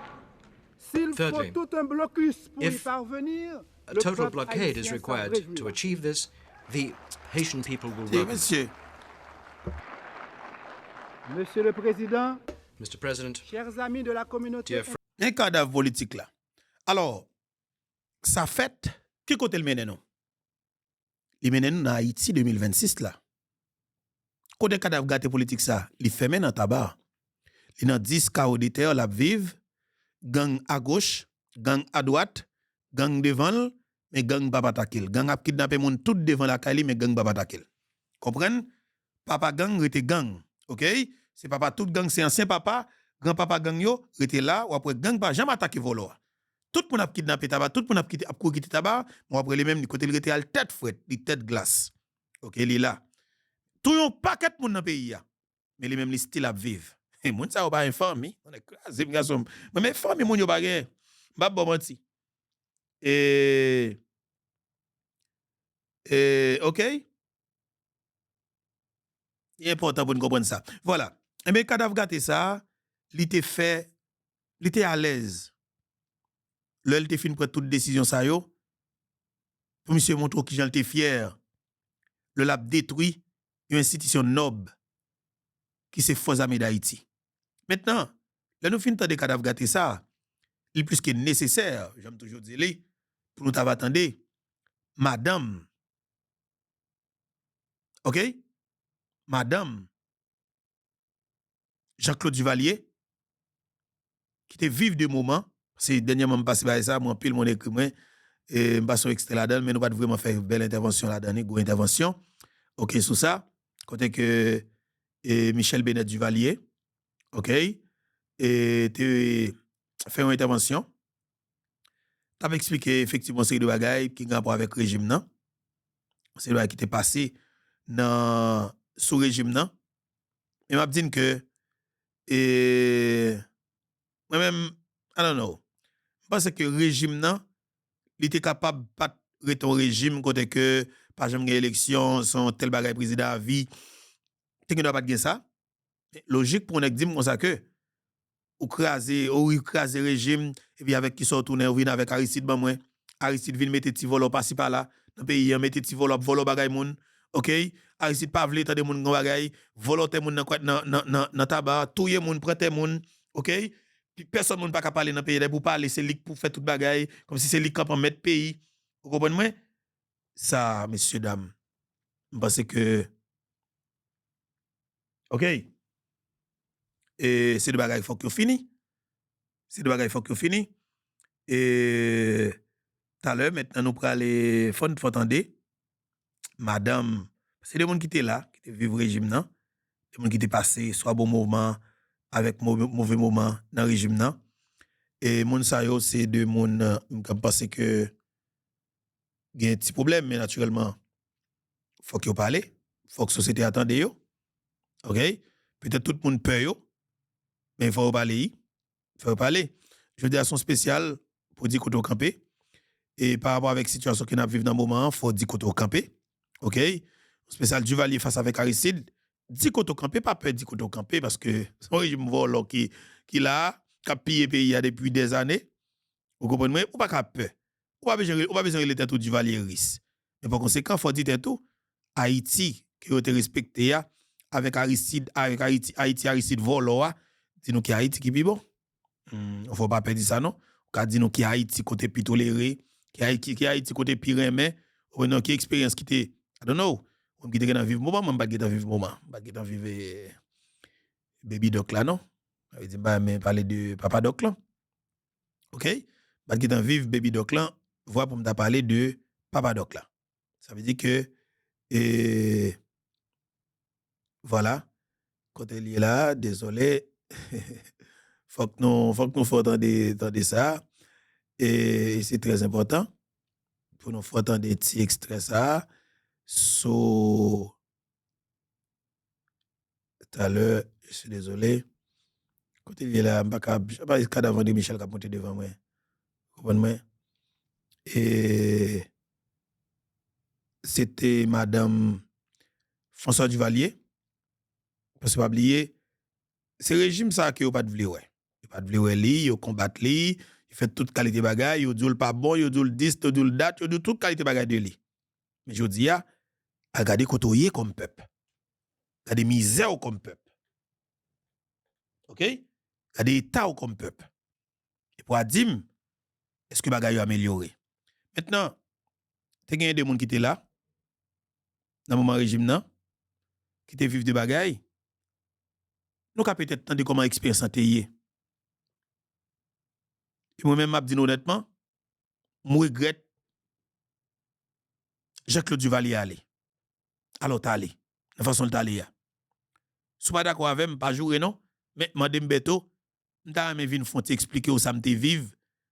S'il faut Thirdly, tout un blocus pour y if parvenir, A le total peuple blockade is haïtien s'en required to réjouira. achieve this. The Haitian people will Si, welcome. monsieur. Monsieur le Président, Mr. President, chers amis de la communauté dear friends, Un cadavre politique là. Alors, ça fait, qui côté le mène nous? Il mène nous dans Haïti 2026 là. Côté cadavre gâté politique ça, il fait dans tabac. Il dans 10 chaos de terre la vive, gang à gauche, gang à droite, gang devant, mais gang pas attaquer. Gang a kidnappé moun tout devant la Kali, mais gang pas attaquer. Comprenez? Papa gang rete gang. OK? C'est papa tout gang, c'est ancien papa, grand papa gang yo, rete là, ou après gang pas jamais attaquer volo. Tout moun a kidnappé tabac, tout moun a quitter tabac, ou après les mêmes côté il rete al tête fouette, li tête glace. OK, il est là. Tout yon paquet moun dans pays ya. Mais les mêmes li style à vivre. Et moun sa ou pas informé, on est crasé garçon. Mais informé moun yo pas gen. M'pa bon menti. OK? Il est important pour nous comprendre ça. Voilà. Et bien, cadavre gâté ça, il était fait, il était à l'aise. Là, il était fin prendre toute décision ça yo. Pour monsieur montrer qui j'en était fier. Le lab détruit une institution noble qui c'est faux amis d'Haïti. Maintenant, là nous fin de cadavre gâté ça, il est plus que nécessaire, j'aime toujours dire pour nous attendre madame. OK? Madame Jean-Claude Duvalier, qui était vive de moment, c'est dernièrement passé par ça, moi pile mon écrit moi et m'passe un extrait là-dedans, mais nous pas vraiment faire une belle intervention là-dedans, une grosse intervention. OK, sur ça, côté que Michel Bennett Duvalier, OK, et te fait une intervention. T'as expliqué effectivement ces deux bagailles qui ont rapport avec le régime non. C'est là qui était passé dans sous régime non. Et m'a dit que moi-même I don't know. Parce que régime non, il était capable pas de un régime côté que par exemple élection son tel bagaille président à vie. Tu ne dois pas dire ça. Logique pour on dire comme ça que ou craser régime et puis avec qui sort tourner ou vient avec Aristide ban moi. Aristide vient mettre petit volo par-ci par-là dans pays mettre petit volo bagaille moun. OK? Aristide pas vle tande moun bagay, volote moun nan tabac, touye moun, prete moun, OK? Puis personne moun pas ka parler dans pays pour parler, c'est lui pour faire toute bagay comme si c'est lui qui mettre pays. Vous comprenez moi? Ça messieurs dames, je pense que OK? Et c'est de bagay faut que fini. C'est de bagay faut que fini. Et tout à l'heure maintenant nous pral aller faut attendre madame. C'est des gens qui étaient là, qui étaient vivre régime non, des gens qui étaient passés soit bon moment avec mauvais moment dans le régime non. Et moun sa yo c'est de moun qui pense que il y a un petit problème mais naturellement faut que vous parlez, faut que la société attende yo. OK? Peut-être tout le monde peut yo, mais il faut parler. Il faut parler. Je veux dire, son spécial pour dire qu'on camper. Et par rapport avec la situation qu'on a vivre dans le moment, il faut dire qu'on camper. OK? Spécial Duvalier face avec Aristide. Dit qu'on camper, pas peur de dire qu'on camper parce que son régime vol qui là, qui a pillé le pays depuis des années. Vous comprenez? Ou pas peur. Ou pas besoin de l'état tout Duvalier risque. Mais par conséquent, il faut dire tout. Haïti, qui a été respecté avec Aristide, Aristide Volo, dis-nous qu'il y a Haïti qui est bon. Il ne faut pas perdre ça, non? Ou dis-nous qu'il y a Haïti côté plus toléré, qu'il y a Haïti côté pire aimé, ou non, qu'il y a expérience qui était, I don't know, ou qui était dans vivre moment, mais pas vivre moment, pas dans vivre baby doc là, non? Je dis, mais parler de papa doc là. OK? Pas dans vivre baby doc là, voir pour me parler de papa doc là. Ça veut dire que voilà, quand elle est là, désolé, faut que nous entendre ça, et c'est très important pour nous faire entendre des petits extraits ça. So, tout à l'heure, je suis désolé, quand elle est là, je ne sais pas le cas d'avant de Michel qui a monté devant moi, comprenez-moi, et c'était Madame François Duvalier. Parce que pas oublier, c'est le régime ça que vous pas de vouloir. Vous pas de vouloir li, vous combattre li, il fait toute qualité bagaille, vous dit le pas bon, vous dit le 10, vous dit le date, vous dit toute qualité bagaille de li. Mais je dis à garder côtoyer comme peuple. Garder misère comme peuple. OK? Garder état comme peuple. Et pour dire est-ce que bagaille a amélioré. Maintenant, tu as des gens qui étaient là dans le moment régime là qui te vivent de bagaille. Nous avons peut-être entendu comment expérience santé y est. Et moi-même, je dis honnêtement, je regrette Jean-Claude Duvalier aller. Alors, t'allez. De façon de t'aller. Si vous pas d'accord avec moi, pas jouer, non? Mais madame Beto, je vais venir expliquer où ça me vive,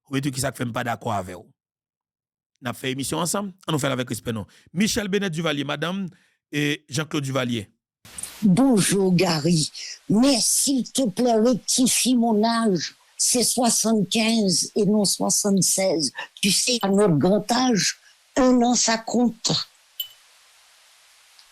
ou tout qui ça fait pas d'accord avec vous. On a fait émission ensemble, on nous fait avec respect, non? Michel Benet Duvalier, madame, et Jean-Claude Duvalier. Bonjour Gary, mais s'il te plaît, rectifie mon âge. C'est 75 et non 76. Tu sais, à notre grand âge, un an ça compte.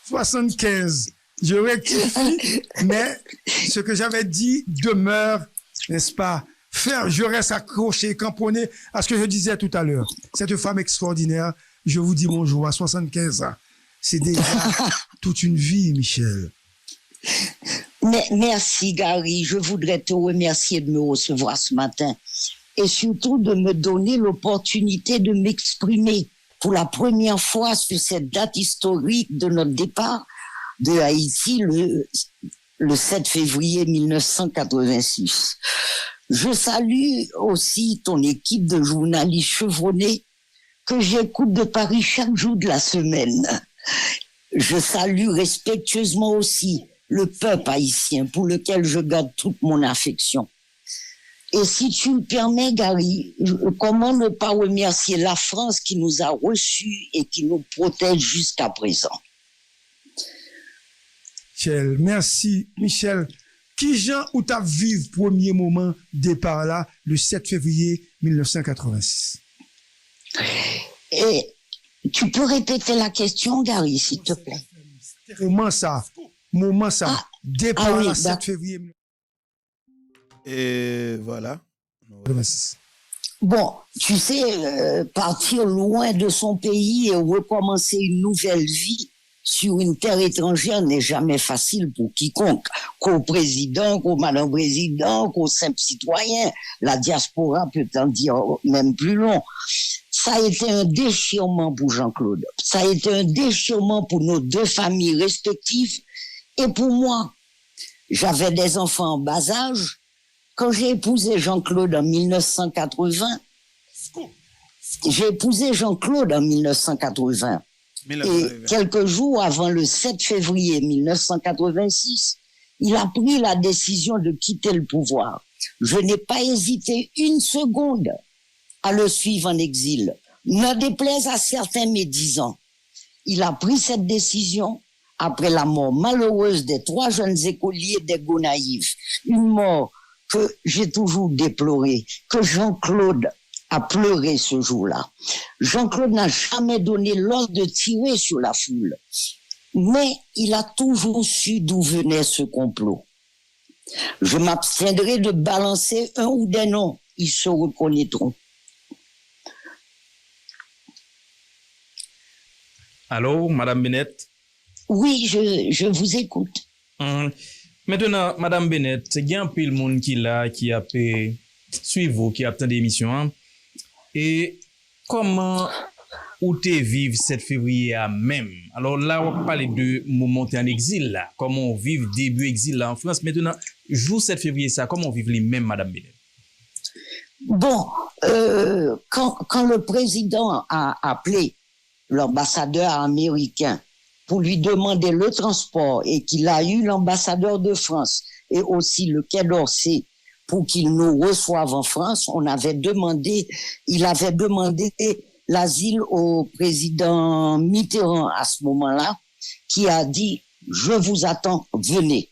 75, je rectifie, mais ce que j'avais dit demeure, n'est-ce pas? Je reste accroché, camponné à ce que je disais tout à l'heure. Cette femme extraordinaire, je vous dis bonjour à 75 ans. C'est déjà toute une vie, Michel. Merci Gary, je voudrais te remercier de me recevoir ce matin et surtout de me donner l'opportunité de m'exprimer pour la première fois sur cette date historique de notre départ de Haïti le 7 février 1986. Je salue aussi ton équipe de journalistes chevronnés que j'écoute de Paris chaque jour de la semaine. Je salue respectueusement aussi le peuple haïtien pour lequel je garde toute mon affection. Et si tu me permets, Gary, comment ne pas remercier la France qui nous a reçus et qui nous protège jusqu'à présent? Michel, merci, Michel. Qui Jean ou t'as vécu premier moment départ là, le 7 février 1986? Et tu peux répéter la question, Gary, s'il te plaît? Moment ça, départ là, 7 février. Et voilà. 1986. Bon, tu sais, partir loin de son pays et recommencer une nouvelle vie sur une terre étrangère n'est jamais facile pour quiconque, qu'au président, qu'au madame président, qu'au simple citoyen. La diaspora peut en dire même plus long. Ça a été un déchirement pour Jean-Claude. Ça a été un déchirement pour nos deux familles respectives. Et pour moi, j'avais des enfants en bas âge. Quand j'ai épousé Jean-Claude en 1980, et quelques jours avant le 7 février 1986, il a pris la décision de quitter le pouvoir. Je n'ai pas hésité une seconde à le suivre en exil. Ne déplaise à certains médisants. Il a pris cette décision après la mort malheureuse des 3 jeunes écoliers des Gonaïves. Une mort que j'ai toujours déplorée, que Jean-Claude a pleuré ce jour-là. Jean-Claude n'a jamais donné l'ordre de tirer sur la foule, mais il a toujours su d'où venait ce complot. Je m'abstiendrai de balancer un ou des noms, ils se reconnaîtront. Allô, Madame Bennett? Oui, je vous écoute. Maintenant, Madame Bennett, il y a un peu de monde qui a pu suivre, qui a attendu l'émission. Hein? Et comment ou te vivre 7 février à même? Alors là, on va parler de moment en exil là. Comment on vit début exil là en France. Maintenant, jour 7 février ça, comment on vit les mêmes, Madame Bennett? Bon, quand le président a appelé l'ambassadeur américain pour lui demander le transport et qu'il a eu l'ambassadeur de France et aussi le Quai d'Orsay pour qu'il nous reçoive en France, il avait demandé l'asile au président Mitterrand à ce moment-là, qui a dit « Je vous attends, venez ».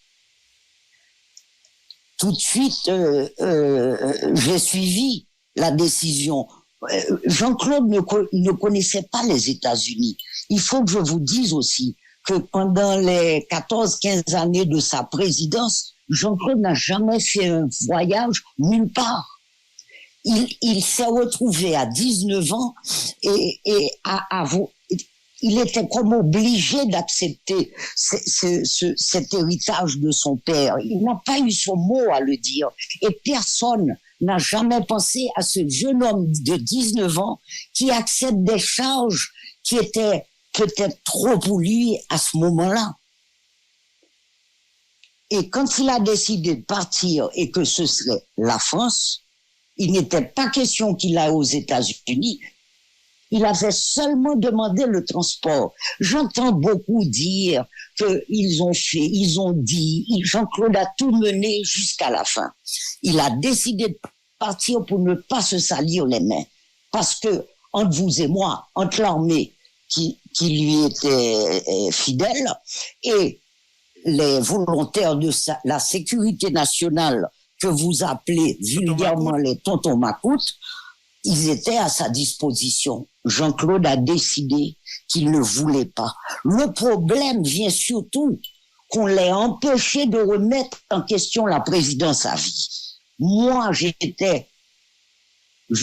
Tout de suite, j'ai suivi la décision. Jean-Claude ne connaissait pas les États-Unis. Il faut que je vous dise aussi que pendant les 14-15 années de sa présidence, Jean-Claude n'a jamais fait un voyage nulle part. Il s'est retrouvé à 19 ans et il était comme obligé d'accepter cet héritage de son père. Il n'a pas eu son mot à le dire. Et personne n'a jamais pensé à ce jeune homme de 19 ans qui accepte des charges qui étaient peut-être trop pour lui à ce moment-là. Et quand il a décidé de partir et que ce serait la France, il n'était pas question qu'il aille aux États-Unis. Il avait seulement demandé le transport. J'entends beaucoup dire qu'ils ont dit, Jean-Claude a tout mené jusqu'à la fin. Il a décidé de partir pour ne pas se salir les mains. Parce que, entre vous et moi, entre l'armée qui lui était fidèle et les volontaires de la sécurité nationale que vous appelez vulgairement les tontons macoutes, ils étaient à sa disposition. Jean-Claude a décidé qu'il ne voulait pas. Le problème vient surtout qu'on l'ait empêché de remettre en question la présidence à vie. Moi, je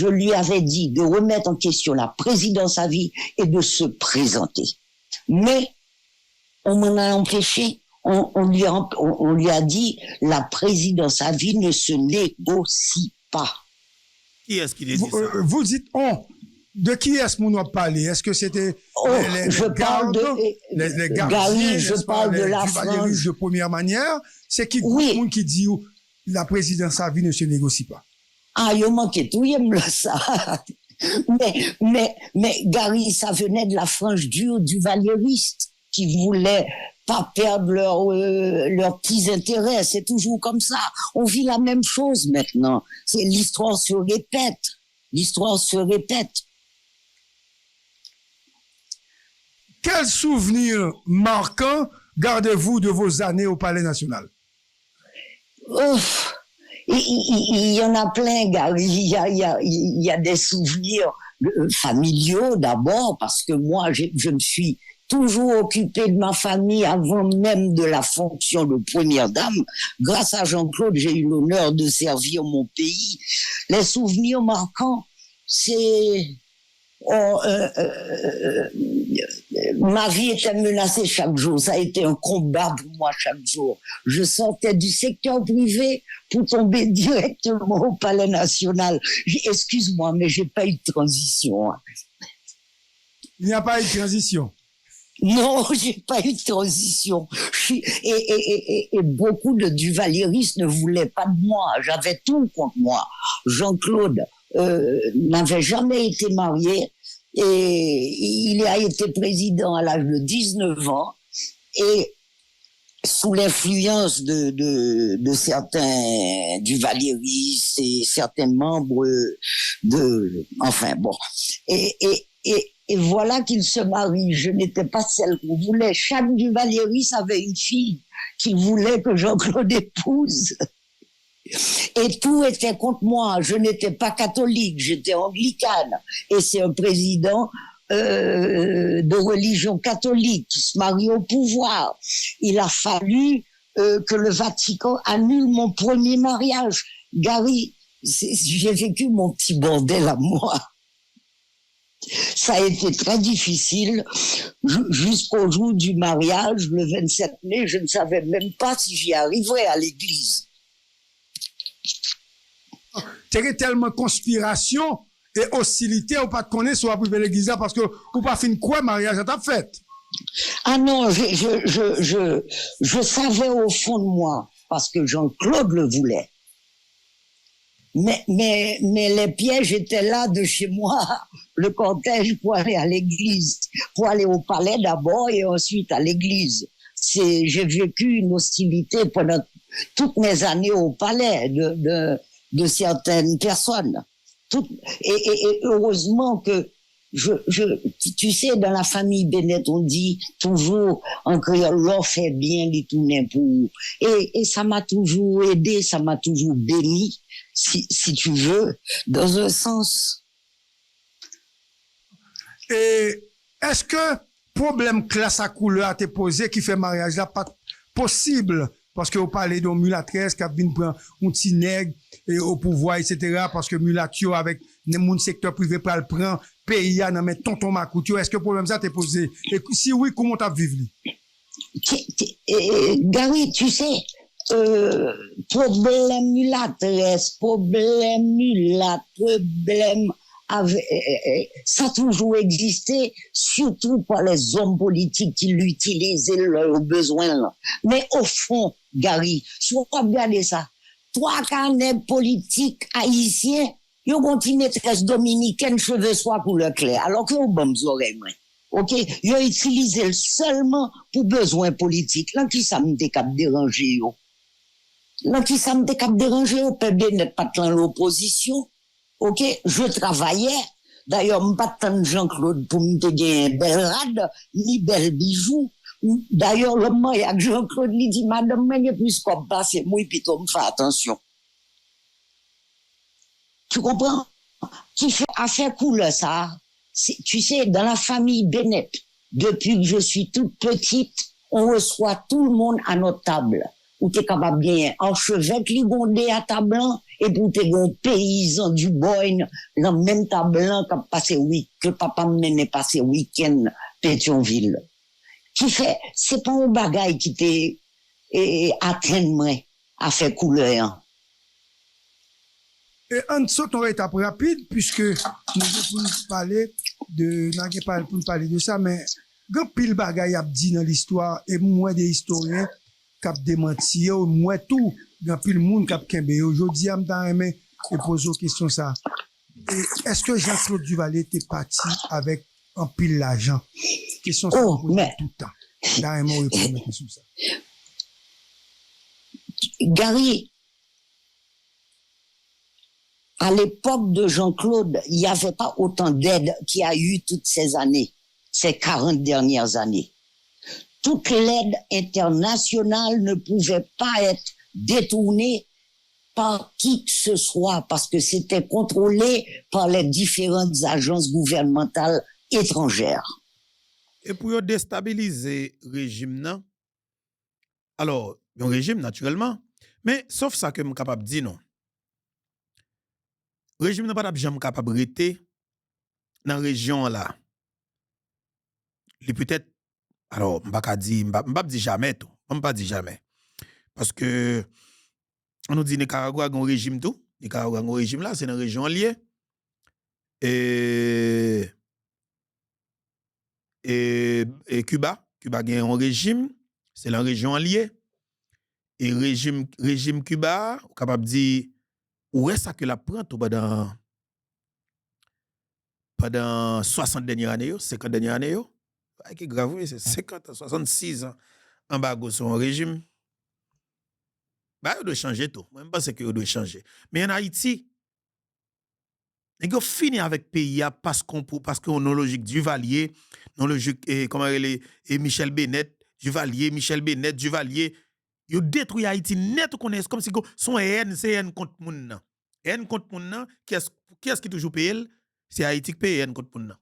lui avais dit de remettre en question la présidence à vie et de se présenter. Mais on m'en a empêché. On lui a dit la présidence à vie ne se négocie pas. Qui est-ce qui dit ça? Vous dites on. De qui est-ce qu'on a parlé? Est-ce que c'était les gardes, les gardiens, je parle de la France. De première manière? C'est qui oui. Qui dit la présidence à vie ne se négocie pas? Ah, il manquait tout, il aime ça. mais Gary, ça venait de la frange dure du valériste qui voulait pas perdre leurs petits intérêts. C'est toujours comme ça. On vit la même chose maintenant. L'histoire se répète. L'histoire se répète. Quel souvenir marquant gardez-vous de vos années au Palais National? Il y en a plein, Gary. Il y a des souvenirs familiaux d'abord, parce que moi, je me suis toujours occupée de ma famille avant même de la fonction de première dame. Grâce à Jean-Claude, j'ai eu l'honneur de servir mon pays. Les souvenirs marquants, c'est... ma vie était menacée chaque jour. Ça a été un combat pour moi chaque jour. Je sortais du secteur privé pour tomber directement au Palais National. Excuse-moi, mais j'ai pas eu de transition. Il n'y a pas eu de transition? Non, j'ai pas eu de transition. Et beaucoup de duvalieristes ne voulaient pas de moi. J'avais tout contre moi. Jean-Claude n'avait jamais été marié et il a été président à l'âge de 19 ans et sous l'influence de certains duvalieristes et certains membres enfin bon. Et Et voilà qu'il se marie. Je n'étais pas celle qu'on voulait. Chane du Valéry avait une fille qu'il voulait que Jean-Claude épouse. Et tout était contre moi. Je n'étais pas catholique, j'étais anglicane. Et c'est un président de religion catholique qui se marie au pouvoir. Il a fallu que le Vatican annule mon premier mariage. Gary, j'ai vécu mon petit bordel à moi. Ça a été très difficile jusqu'au jour du mariage, le 27 mai, je ne savais même pas si j'y arriverais à l'église. T'es tellement conspiration et hostilité, ou pas te connaître soit privé l'église parce que ou pas fin quoi mariage à ta fête. Ah non, je savais au fond de moi, parce que Jean-Claude le voulait. Mais les pièges étaient là de chez moi, le cortège pour aller à l'église, pour aller au palais d'abord et ensuite à l'église. J'ai vécu une hostilité pendant toutes mes années au palais de certaines personnes. Et heureusement que tu sais, dans la famille Bennett, on dit toujours en créole, l'on fait bien, les tourner pour. Et ça m'a toujours aidé, ça m'a toujours béni, si tu veux, dans un sens. Et est-ce que problème classe à couleur a été posé qui fait mariage là pas possible? Parce que vous parlez de mulâtresse qui a venu prendre un petit nègre au pouvoir, etc. Parce que mulatio avec le secteur privé pour le prendre, pays à mais tonton Makoutio, est-ce que le problème ça t'est posé? Et si oui, comment t'as vécu? Gary, tu sais, problème mulâtresse, problème mulâtre, problème ça a toujours existé, surtout par les hommes politiques qui l'utilisaient leurs besoins là. Mais au fond, Gary, soit regarder ça. Trois carnets politiques haïtiens, ils ont une maîtresse dominicaine, cheveux soie couleur claire, alors que aux bonnes oreilles, ok? Ils ont utilisé seulement pour besoins politiques. Là, qui ça me décap déranger, yo? Là, qui ça me décap déranger, yo? Peut-être n'est pas dans l'opposition. Ok, je travaillais. D'ailleurs, je pas tant de Jean-Claude pour me gagner belle rade, ni belle bijou. D'ailleurs, le moyen que Jean-Claude lui dit, madame, mais plus comme ça, c'est moi, puis toi, me fais attention. Tu comprends? Qui fait affaire couleur, ça? Tu sais, dans la famille Bennett, depuis que je suis toute petite, on reçoit tout le monde à notre table. Où t'es capable de gagner archevêque ligondé à table et pour t'es un paysan du Boyne, dans le même table que papa m'aimait passer week-end Pétionville. Qui fait, c'est pas un bagage qui t'est atteint moi à faire couleur. Et en dessous, on va être rapide, puisque nous allons parler de ça, mais quand pile bagay a dit dans l'histoire, et moins des historiens qui ont démenti, moins tout, quand pile monde qui a kembe. Aujourd'hui, je me poser une question ça. Est-ce que Jean-Claude Duvalier était parti avec un pile l'argent? Question ça mais tout le temps. Là, je répondre sur ça. Gary, à l'époque de Jean-Claude, il n'y avait pas autant d'aide qu'il y a eu toutes ces années, ces 40 dernières années. Toute l'aide internationale ne pouvait pas être détournée par qui que ce soit parce que c'était contrôlé par les différentes agences gouvernementales étrangères. Et pour déstabiliser le régime, alors, un régime naturellement, mais sauf ça que je suis capable de dire non. Le régime n'est pas capable de rester dans la région là. Il peut-être, alors, je ne vais pas dire jamais tout. Je ne vais pas dire jamais. Parce que, on nous dit Nicaragua a un régime tout. Nicaragua a un régime là, c'est une région liée. Et Cuba a un régime, c'est la région liée. Et régime Cuba, on est capable de dire, où est-ce que la prend pendant 60 dernières années, 50 dernières années, qui est grave, c'est 50 à 66 ans embargo sur un régime. Bah, il doit changer tout. Moi, je pense qu'il doit changer. Mais en Haïti, Nèg yo fini avec pays parce qu'on a logique Duvalier, non logique comment elle et Michel Bennett, Duvalier, yo détruit Haïti net connaît comme si son haine contre moun nan. Haine contre moun nan, qui est-ce qui toujours paye? C'est Haïti qui paye haine contre moun nan.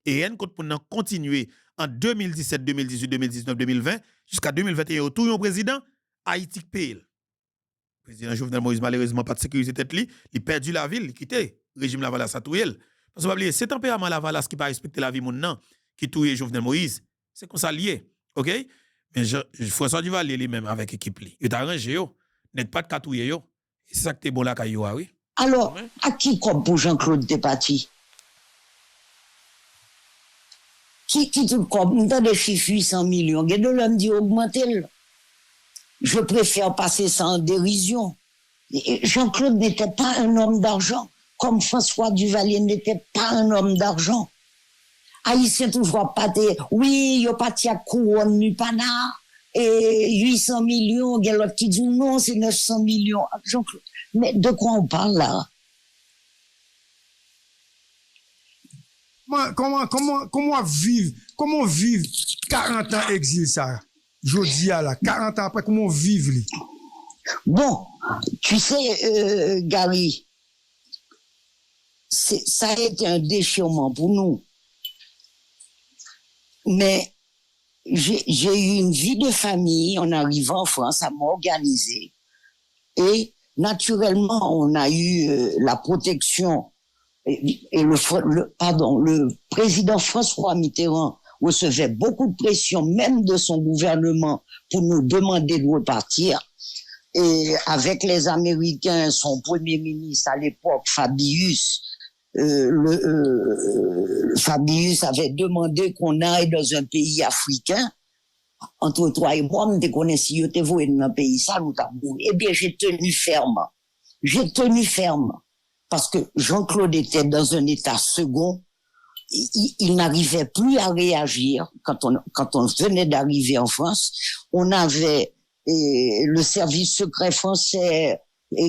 Et haine contre moun nan continuer en 2017, 2018, 2019, 2020 jusqu'à 2021 tout yon président Haïti qui paye. Président Jovenel Moïse malheureusement pas de sécurité tête li, il perdu la ville, il quitté régime Lavalas a touye. Parce que pas oublier c'est tempérament Lavalas qui pas respecter la vie moun nan qui touye Jovenel Moïse. C'est comme ça lié. OK? Mais François Duvalier lui-même avec équipe li. Il t'a arrangé yo, n'est pas de katouye yo. C'est ça que t'es bon là kayo oui. Alors, à qui comme pour Jean-Claude Despatie? Qui tout comme dans des chiffres 800 millions, et de l'homme dit augmenter. Je préfère passer ça en dérision. Jean-Claude n'était pas un homme d'argent, comme François Duvalier n'était pas un homme d'argent. Haïtien toujours pas de, oui, yo pas à couronne nu pana, et 800 millions, il y a l'autre qui dit non, c'est 900 millions. Jean-Claude, mais de quoi on parle là? Comment vivre 40 ans exil ça? Jodi à la 40 ans après, comment vivre li? Bon, tu sais, Gary, ça a été un déchirement pour nous. Mais j'ai eu une vie de famille en arrivant en France à m'organiser. Et naturellement, on a eu la protection et le président François Mitterrand recevait beaucoup de pression, même de son gouvernement, pour nous demander de repartir. Et avec les Américains, son premier ministre à l'époque, Fabius, Fabius avait demandé qu'on aille dans un pays africain. Entre toi et moi, on te connaît si je te vois dans un pays, ça nous t'a bourré. Eh bien, j'ai tenu ferme. Parce que Jean-Claude était dans un état second. Il n'arrivait plus à réagir quand on venait d'arriver en France. On avait le service secret français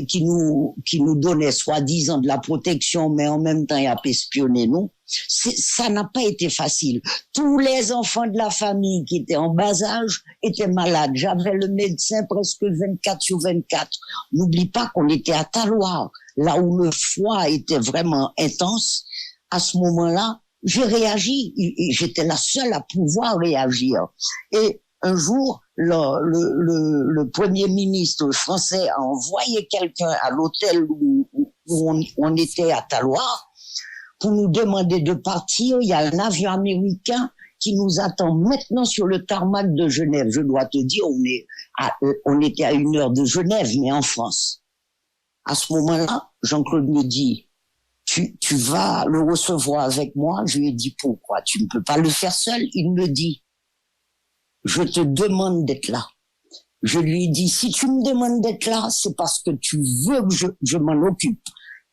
qui nous donnait soi-disant de la protection, mais en même temps il a espionné nous. Ça n'a pas été facile. Tous les enfants de la famille qui étaient en bas âge étaient malades. J'avais le médecin presque 24 sur 24. N'oublie pas qu'on était à Taloir, là où le froid était vraiment intense. À ce moment-là, j'ai réagi. J'étais la seule à pouvoir réagir. Et un jour, le premier ministre français a envoyé quelqu'un à l'hôtel où on était à Taloir pour nous demander de partir. Il y a un avion américain qui nous attend maintenant sur le tarmac de Genève. Je dois te dire, on était à 1 heure de Genève, mais en France. À ce moment-là, Jean-Claude me dit, tu vas le recevoir avec moi. Je lui ai dit, pourquoi? Tu ne peux pas le faire seul. Il me dit, je te demande d'être là. Je lui ai dit, si tu me demandes d'être là, c'est parce que tu veux que je m'en occupe.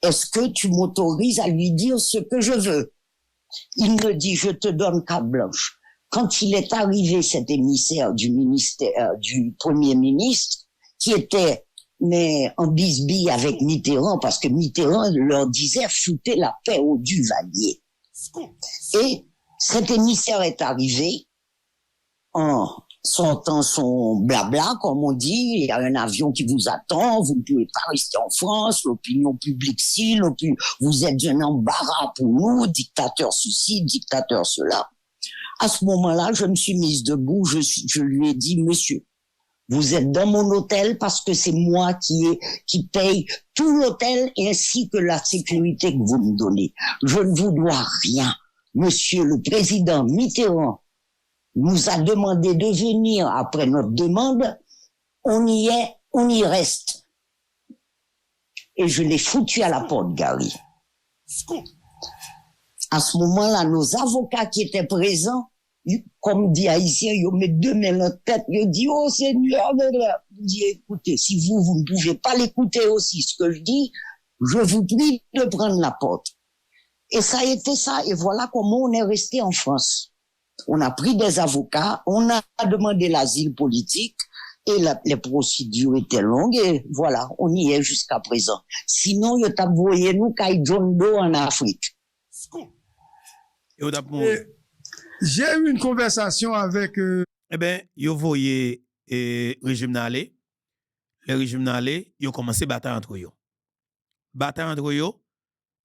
Est-ce que tu m'autorises à lui dire ce que je veux? Il me dit, je te donne carte blanche. Quand il est arrivé, cet émissaire du ministère, du Premier ministre, qui était mais en bisbille avec Mitterrand, parce que Mitterrand leur disait, foutez la paix au Duvalier. Et cet émissaire est arrivé, en sortant son blabla, comme on dit, il y a un avion qui vous attend, vous ne pouvez pas rester en France, l'opinion publique si, vous êtes un embarras pour nous, dictateur ceci, dictateur cela. À ce moment-là, je me suis mise debout, je lui ai dit, monsieur, vous êtes dans mon hôtel parce que c'est moi qui paye tout l'hôtel ainsi que la sécurité que vous me donnez. Je ne vous dois rien. Monsieur le président Mitterrand nous a demandé de venir après notre demande. On y est, on y reste. Et je l'ai foutu à la porte, Gary. À ce moment-là, nos avocats qui étaient présents, comme dit Haïtien, ils mettent 2 mains dans la tête, ils disent, oh Seigneur, je dis, écoutez, si vous ne pouvez pas l'écouter aussi, ce que je dis, je vous prie de prendre la porte. Et ça a été ça, et voilà comment on est resté en France. On a pris des avocats, on a demandé l'asile politique, Et les procédures étaient longues et voilà, on y est jusqu'à présent. Sinon, il t'a voyé nous Kai John Doe en Afrique. J'ai eu une conversation avec... Eh bien, vous voyez le régime n'allé. Le régime n'allé, ils ont commencé à battre entre eux. Battre entre eux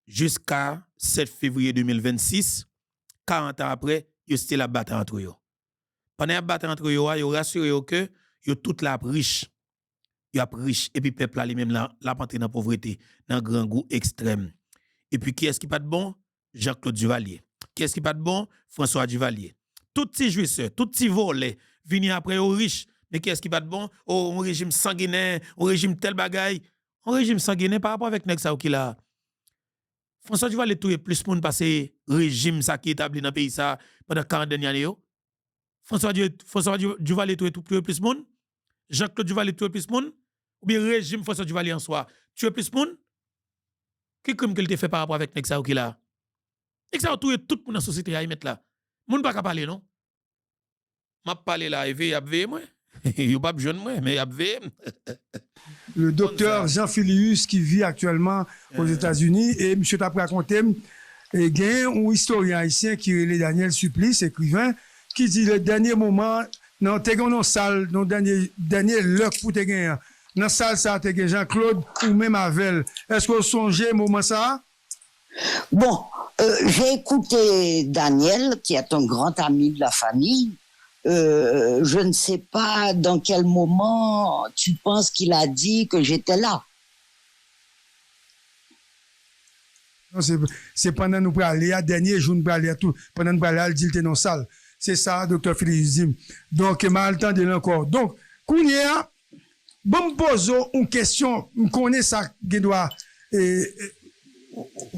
jusqu'à 7 février 2026. 40 ans après, ils ont still la battre entre eux. Pendant la battre entre eux, ils ont rassuré que ils ont toute la riche. Ils ont riche. Et puis, le peuple, lui-même, la rentré dans la pauvreté, dans un grand goût extrême. Et puis, qui est-ce qui pas de bon? Jean-Claude Duvalier. Qui est-ce qui pas de bon? François Duvalier. Tout petit jouisseur, tout petit volet, vini après aux riches. Mais qui est-ce qui pas de bon? Oh, un régime sanguinaire, un régime tel bagaille. Un régime sanguinaire par rapport avec Nexa ou qui là. François Duvalier touye plus moun parce que régime ça qui est établi dans le pays ça pendant 40 dernières années. François Duvalier touye plus moun. Jean-Claude Duvalier touye plus moun. Ou bien régime François Duvalier en soi tuer plus moun. Qui crime qu'il te fait par rapport avec Nexa ou qui là? Nexa ou touye tout moun dans la société à y mettre là. Moun pas ka parler non? M'a parler là et y a veillé moi. Yo pas jeune moi mais y a veillé. Le docteur Jean Filius qui vit actuellement aux États-Unis et monsieur t'a raconté et gain un historien haïtien qui est Daniel Supplice écrivain qui dit le dernier moment dans t'es dans salle dans dernier l'heure pour te gagner dans salle ça te gagner Jean-Claude ou même Avel. Est-ce que vous songez moment ça? Bon, j'ai écouté Daniel qui est un grand ami de la famille. Je ne sais pas dans quel moment tu penses qu'il a dit que j'étais là. Non, c'est pendant nous aller à dernier jour nous aller à tout pendant nous aller dit dans salle. C'est ça docteur Félix. Donc mal temps de encore. Donc Kounia bon me pose une question, me connais ça qui doit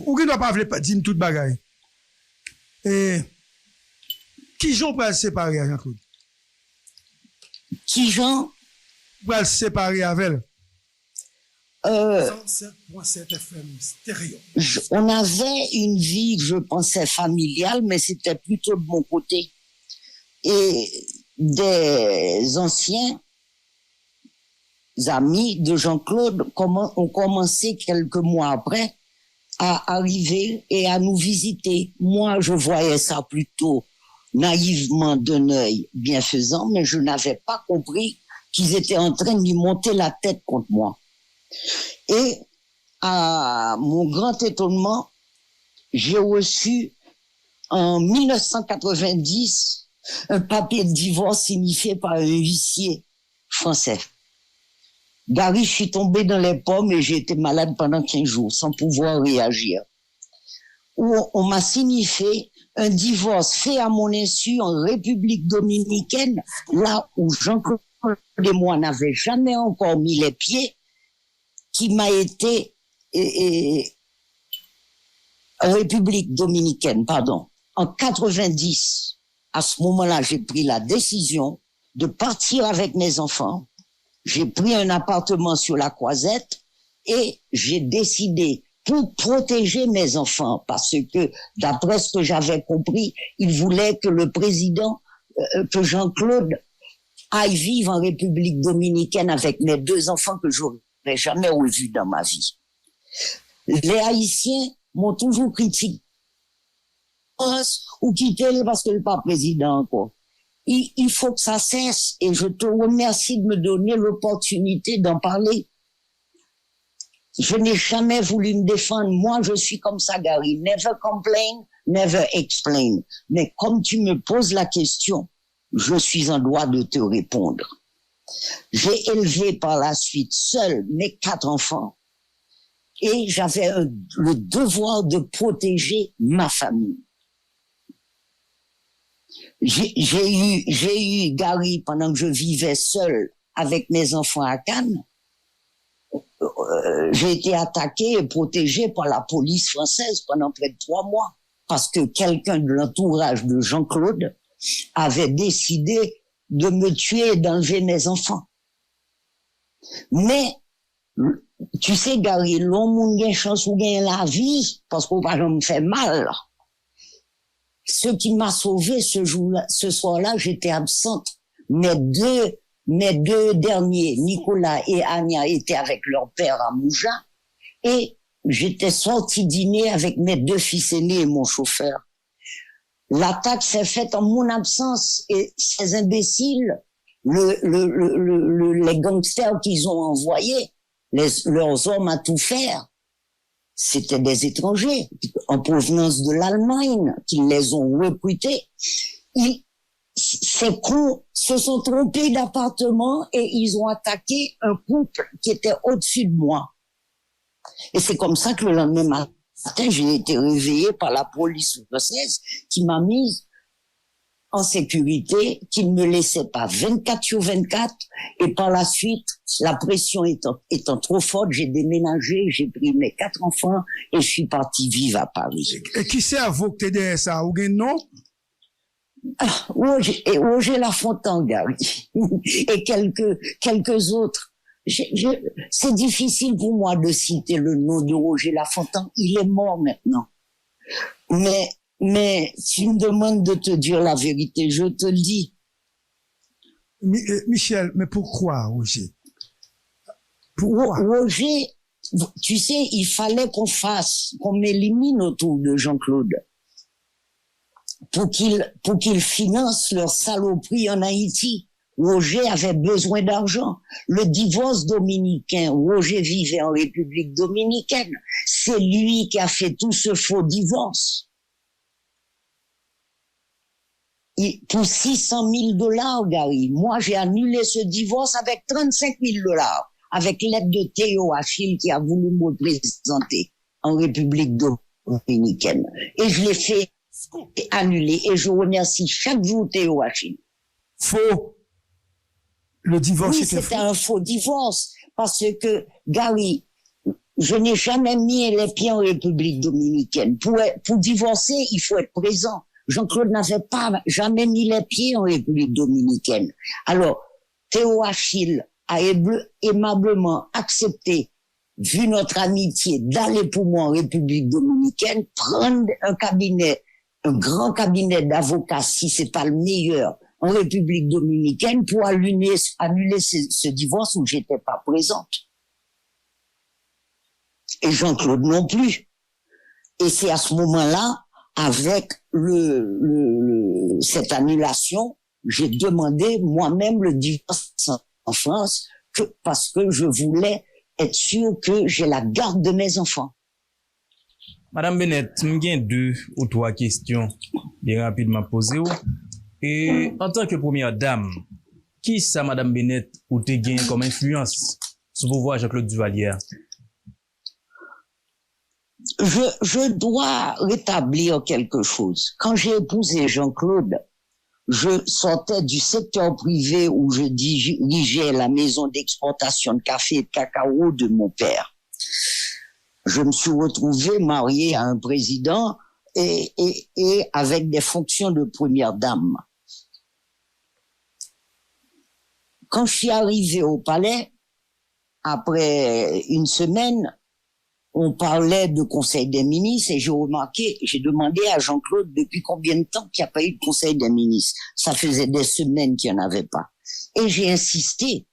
ou qui doit pas dire toute bagaille. Et qui j'en peut se séparer à Jean-Claude? Qui j'en peut se séparer avec on avait une vie, je pensais, familiale, mais c'était plutôt de mon côté. Et des anciens amis de Jean-Claude ont commencé quelques mois après à arriver et à nous visiter. Moi, je voyais ça plutôt naïvement d'un œil bienfaisant, mais je n'avais pas compris qu'ils étaient en train de lui monter la tête contre moi. Et à mon grand étonnement, j'ai reçu en 1990 un papier de divorce signifié par un huissier français. Gary, je suis tombé dans les pommes et j'ai été malade pendant 15 jours sans pouvoir réagir. Où on m'a signifié un divorce fait à mon insu en République dominicaine, là où Jean-Claude et moi n'avaient jamais encore mis les pieds, qui m'a été République dominicaine, pardon. En 90, à ce moment-là, j'ai pris la décision de partir avec mes enfants. J'ai pris un appartement sur la Croisette et j'ai décidé, pour protéger mes enfants, parce que, d'après ce que j'avais compris, il voulait que le président, que Jean-Claude aille vivre en République dominicaine avec mes 2 enfants que j'aurais jamais revus dans ma vie. Les Haïtiens m'ont toujours critiqué ou quitté parce que le pas président encore. Il faut que ça cesse et je te remercie de me donner l'opportunité d'en parler. Je n'ai jamais voulu me défendre. Moi, je suis comme ça, Gary. Never complain, never explain. Mais comme tu me poses la question, je suis en droit de te répondre. J'ai élevé par la suite seul mes 4 enfants et j'avais le devoir de protéger ma famille. J'ai eu Gary pendant que je vivais seul avec mes enfants à Cannes. J'ai été attaqué et protégé par la police française pendant près de 3 mois parce que quelqu'un de l'entourage de Jean-Claude avait décidé de me tuer et d'enlever mes enfants. Mais, tu sais, Gary, l'homme a une chance ou gagne la vie parce qu'on va me faire mal. Ce qui m'a sauvé ce soir-là, j'étais absente. Mes 2 mes deux derniers, Nicolas et Ania, étaient avec leur père à Mouja. Et j'étais sorti dîner avec mes deux fils aînés et mon chauffeur. L'attaque s'est faite en mon absence et ces imbéciles, les gangsters qu'ils ont envoyés, leurs hommes à tout faire, c'était des étrangers en provenance de l'Allemagne qui les ont recrutés. Ces cons se sont trompés d'appartement et ils ont attaqué un couple qui était au-dessus de moi. Et c'est comme ça que le lendemain matin, j'ai été réveillée par la police française qui m'a mise en sécurité, qui ne me laissait pas 24 sur 24. Et par la suite, la pression étant trop forte, j'ai déménagé, j'ai pris mes 4 enfants et je suis partie vivre à Paris. Et qui c'est à vous que t'es derrière ça? Ou bien non? Roger Lafontaine, Gary. Et quelques autres. C'est difficile pour moi de citer le nom de Roger Lafontaine. Il est mort maintenant. Mais tu me demandes de te dire la vérité, je te le dis. Michel, mais pourquoi, Roger? Pourquoi? Roger, tu sais, il fallait qu'on m'élimine autour de Jean-Claude. Pour qu'il finance leur saloperie en Haïti. Roger avait besoin d'argent. Le divorce dominicain, Roger vivait en République dominicaine. C'est lui qui a fait tout ce faux divorce. Pour 600 000 $, Gary. Moi, j'ai annulé ce divorce avec 35 000 $, avec l'aide de Théo Achille qui a voulu me représenter en République dominicaine. Et je l'ai fait annuler. Et je remercie chaque jour Théo Achille. Faux. Le divorce oui, était faux. C'était un faux divorce. Parce que, Gary, je n'ai jamais mis les pieds en République dominicaine. Pour divorcer, il faut être présent. Jean-Claude n'avait pas jamais mis les pieds en République dominicaine. Alors, Théo Achille a aimablement accepté, vu notre amitié, d'aller pour moi en République dominicaine, prendre un grand cabinet d'avocats, si c'est pas le meilleur, en République dominicaine, pour annuler ce divorce où j'étais pas présente. Et Jean-Claude non plus. Et c'est à ce moment-là, avec cette annulation, j'ai demandé moi-même le divorce en France parce que je voulais être sûr que j'ai la garde de mes enfants. Madame Bennett, j'ai 2 ou 3 questions bien rapidement posées. Et en tant que première dame, qui ça, Madame Bennett, ou te gagne comme influence sur le pouvoir Jean-Claude Duvalier? Je dois rétablir quelque chose. Quand j'ai épousé Jean-Claude, je sortais du secteur privé où je dirigeais la maison d'exportation de café et de cacao de mon père. Je me suis retrouvé marié à un président et avec des fonctions de première dame. Quand je suis arrivé au palais, après une semaine, on parlait de conseil des ministres et j'ai demandé à Jean-Claude depuis combien de temps qu'il n'y a pas eu de conseil des ministres. Ça faisait des semaines qu'il n'y en avait pas. Et j'ai insisté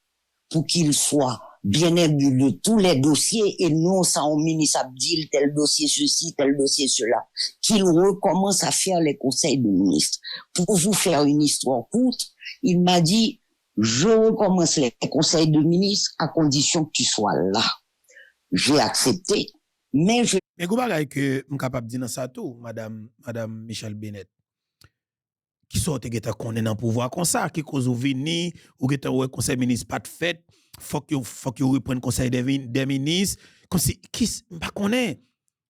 pour qu'il soit bien imbu de tous les dossiers et non ça au ministre Abdil, tel dossier ceci, tel dossier cela. Qu'il recommence à faire les conseils des ministres. Pour vous faire une histoire courte, il m'a dit, je recommence les conseils de ministres à condition que tu sois là. J'ai accepté, mais je... Mais vous savez que je suis capable de dire ça tout, Madame Michel Bennett. Qui sont qu'on est dans le pouvoir comme ça, qui cause ou vini, ou qui est conseil ministre pas de fait, faut que vous reprenne conseil des ministres, comme si, qui, pas qu'on est,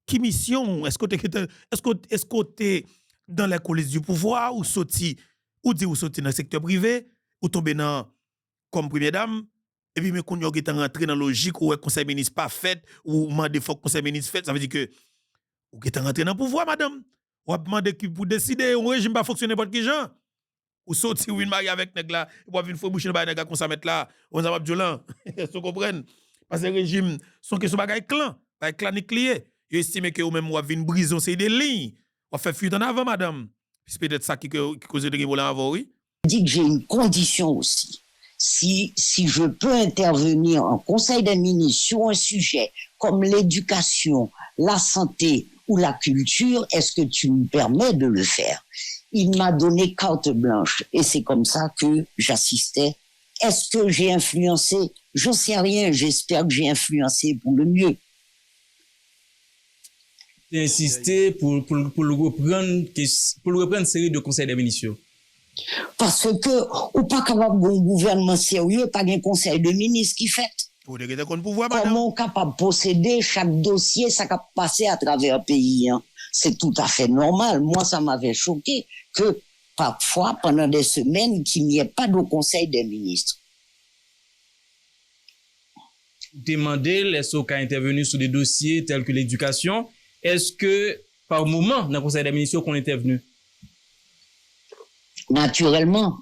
qui mission, est-ce que t'es dans la coulisses du pouvoir, ou sorti dans le secteur privé, ou tomber dans, comme première dame, et puis, mais quand vous êtes rentré dans la logique où le conseil ministre pas fait, ou demandez faut que le conseil ministre fait, ça veut dire que vous êtes rentré dans le pouvoir, madame. Ou a demandé pour décider, un régime pas fonctionner pas de qui gens. Ou sorti ou une mariée avec nèg là, ou une fois boucher ba nèg comme ça mettre là, on va violent. Vous comprenez? Parce que le régime son question bagay clan nucléaire. Yo estime que ou même ou vinn briser c'est des lignes. On fait fuite en avant madame. C'est peut-être ça qui cause de problème avant oui. Je dis que j'ai une condition aussi. si je peux intervenir en conseil des ministres sur un sujet comme l'éducation, la santé ou la culture, est-ce que tu me permets de le faire? Il m'a donné carte blanche et c'est comme ça que j'assistais. Est-ce que j'ai influencé? Je sais rien, j'espère que j'ai influencé pour le mieux. J'ai insisté pour le reprendre série de conseils des ministres. Parce que, ou pas capable d'un gouvernement sérieux, pas d'un conseil de ministres qui fait. Comment capable de posséder chaque dossier, ça peut passer à travers le pays. Hein. C'est tout à fait normal. Moi, ça m'avait choqué que parfois, pendant des semaines, qu'il n'y ait pas de conseil des ministres. Demander les SOC à intervenir sur des dossiers tels que l'éducation. Est-ce que, par moment, dans le conseil des ministres, qu'on était venu? Naturellement.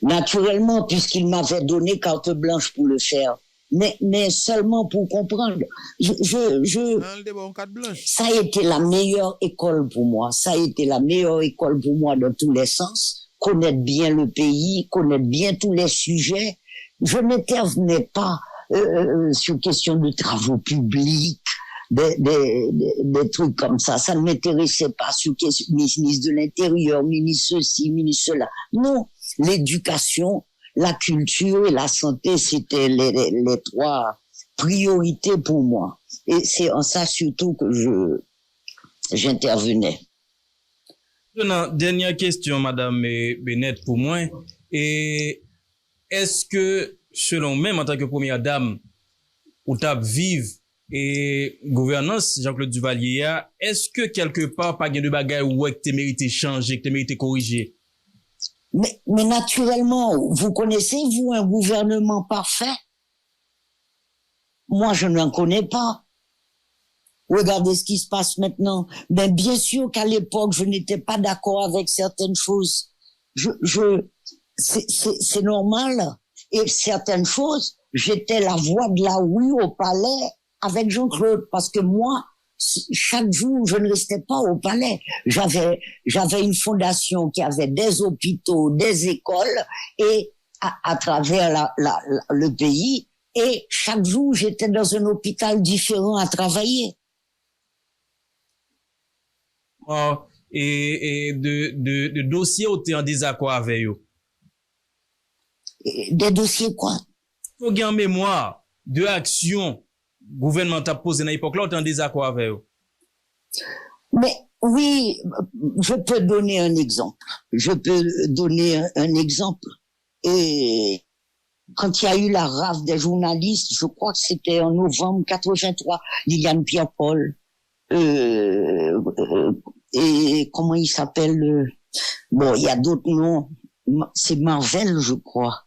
Naturellement, puisqu'il m'avait donné carte blanche pour le faire. Mais seulement pour comprendre. Ça a été la meilleure école pour moi. Ça a été la meilleure école pour moi dans tous les sens. Connaître bien le pays, connaître bien tous les sujets. Je n'intervenais pas sur question de travaux publics, des trucs comme ça. Ça ne m'intéressait pas sur question ministre de l'Intérieur, ministre ceci, ministre cela. Non, l'éducation, la culture et la santé, c'était les trois priorités pour moi. Et c'est en ça surtout que j'intervenais. Dernière question, Madame Bennett, pour moi. Et est-ce que, selon même en tant que première dame, ou table vive et gouvernance, Jean-Claude Duvalier, est-ce que quelque part, pas de bagaille ou que tu mérites changer, que tu mérites corriger? Mais naturellement, vous connaissez, vous, un gouvernement parfait? Moi, je n'en connais pas. Regardez ce qui se passe maintenant. Mais bien sûr qu'à l'époque, je n'étais pas d'accord avec certaines choses. C'est normal. Et certaines choses, j'étais la voix de la oui au palais avec Jean-Claude. Parce que moi, chaque jour, je ne restais pas au palais. J'avais une fondation qui avait des hôpitaux, des écoles, et à travers le pays. Et chaque jour, j'étais dans un hôpital différent à travailler. Et de dossiers où tu es en désaccord avec eux? Des dossiers quoi? Faut gagner en mémoire de actions gouvernementales posées dans l'époque là où tu es en désaccord avec eux. Mais oui, je peux donner un exemple. Et quand il y a eu la rafle des journalistes, je crois que c'était en novembre 83, Liliane Pierre-Paul, et comment il s'appelle, bon, il y a d'autres noms, c'est Marvel, je crois.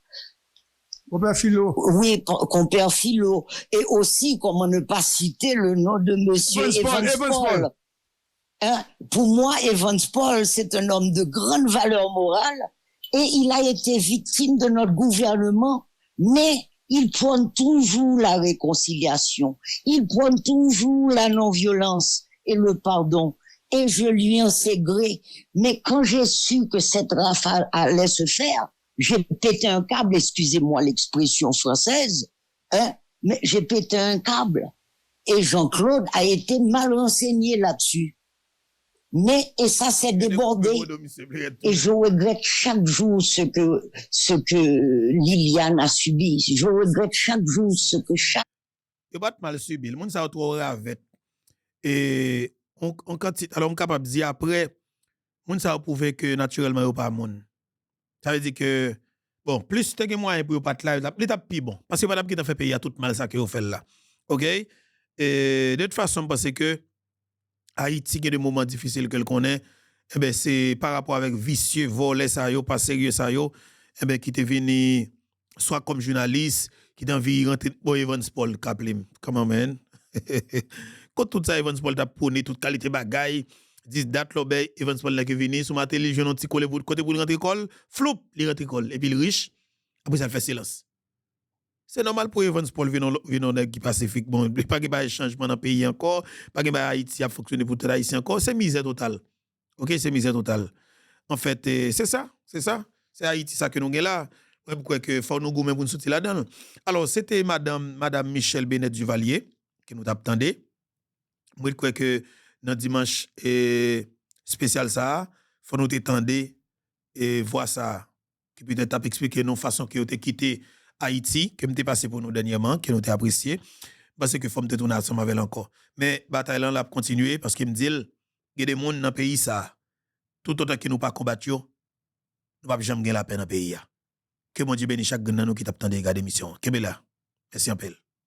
Compère Philo. Oui, compère Philo. Et aussi, comment ne pas citer le nom de monsieur Evans Paul. Hein? Pour moi, Evans Paul, c'est un homme de grande valeur morale et il a été victime de notre gouvernement, mais il prône toujours la réconciliation, il prône toujours la non-violence et le pardon. Et je lui en sais gré. Mais quand j'ai su que cette rafale allait se faire, j'ai pété un câble, excusez-moi l'expression française, hein, mais j'ai pété un câble. Et Jean-Claude a été mal renseigné là-dessus. Mais, et ça s'est débordé. Et je regrette chaque jour ce que Liliane a subi. Je regrette chaque jour ce que chaque... Il pas mal subi. Le monde ça trop ravet. Et on capable de dire après, monde ça prouvé que naturellement il pas monde. Ça veut dire que bon, plus tu as moyen pour pas là, l'étape plus bon parce que madame qui t'a fait payer tout mal ça que vous fait là. OK? Et de toute façon parce que Haïti a des moments difficiles que le connaît, eh ben c'est par rapport avec vicieux volets ça yo pas sérieux ça yo, eh ben qui te venu soit comme journaliste qui t'envie rentrer pour Evans Paul Kaplim. Comment man? Quand tout ça Evans Paul t'a prôné toute qualité bagaille 10 dates là ben Evans Paul là qui venu sur ma télé jeune petit collé pour côté pour rentrer école flop il rentre école et puis il riche après ça fait silence. C'est normal pour Evans Paul venir qui pacifique bon pas qu'il pas changement dans le pays encore pas qu'il Haïti a fonctionné pour tout Haïtien encore c'est misère totale. OK, c'est misère totale. En fait c'est ça c'est Haïti ça que nous avons là Ouais, pourquoi que faut nous gommer pour nous sortir là-dedans. Alors, c'était madame Michel Bennett Duvalier qui nous attendait. Moi, je crois que dans dimanche spécial ça, faut nous t'étendre et voir ça qui peut-être expliquer nos façons que vous quitté Haïti, que m'était passé pour nous dernièrement, que nous t'ai apprécié parce que faut me tourner ensemble avec encore. Mais bataille là l'a continuer parce qu'il me dit il y a des gens dans le pays ça tout autant que nous pas combattre, nous pas jamais gagner la paix dans le pays. Que mon Dieu bénisse chaque nous qui t'attend de regarder l'émission. Kebela. Merci un peu.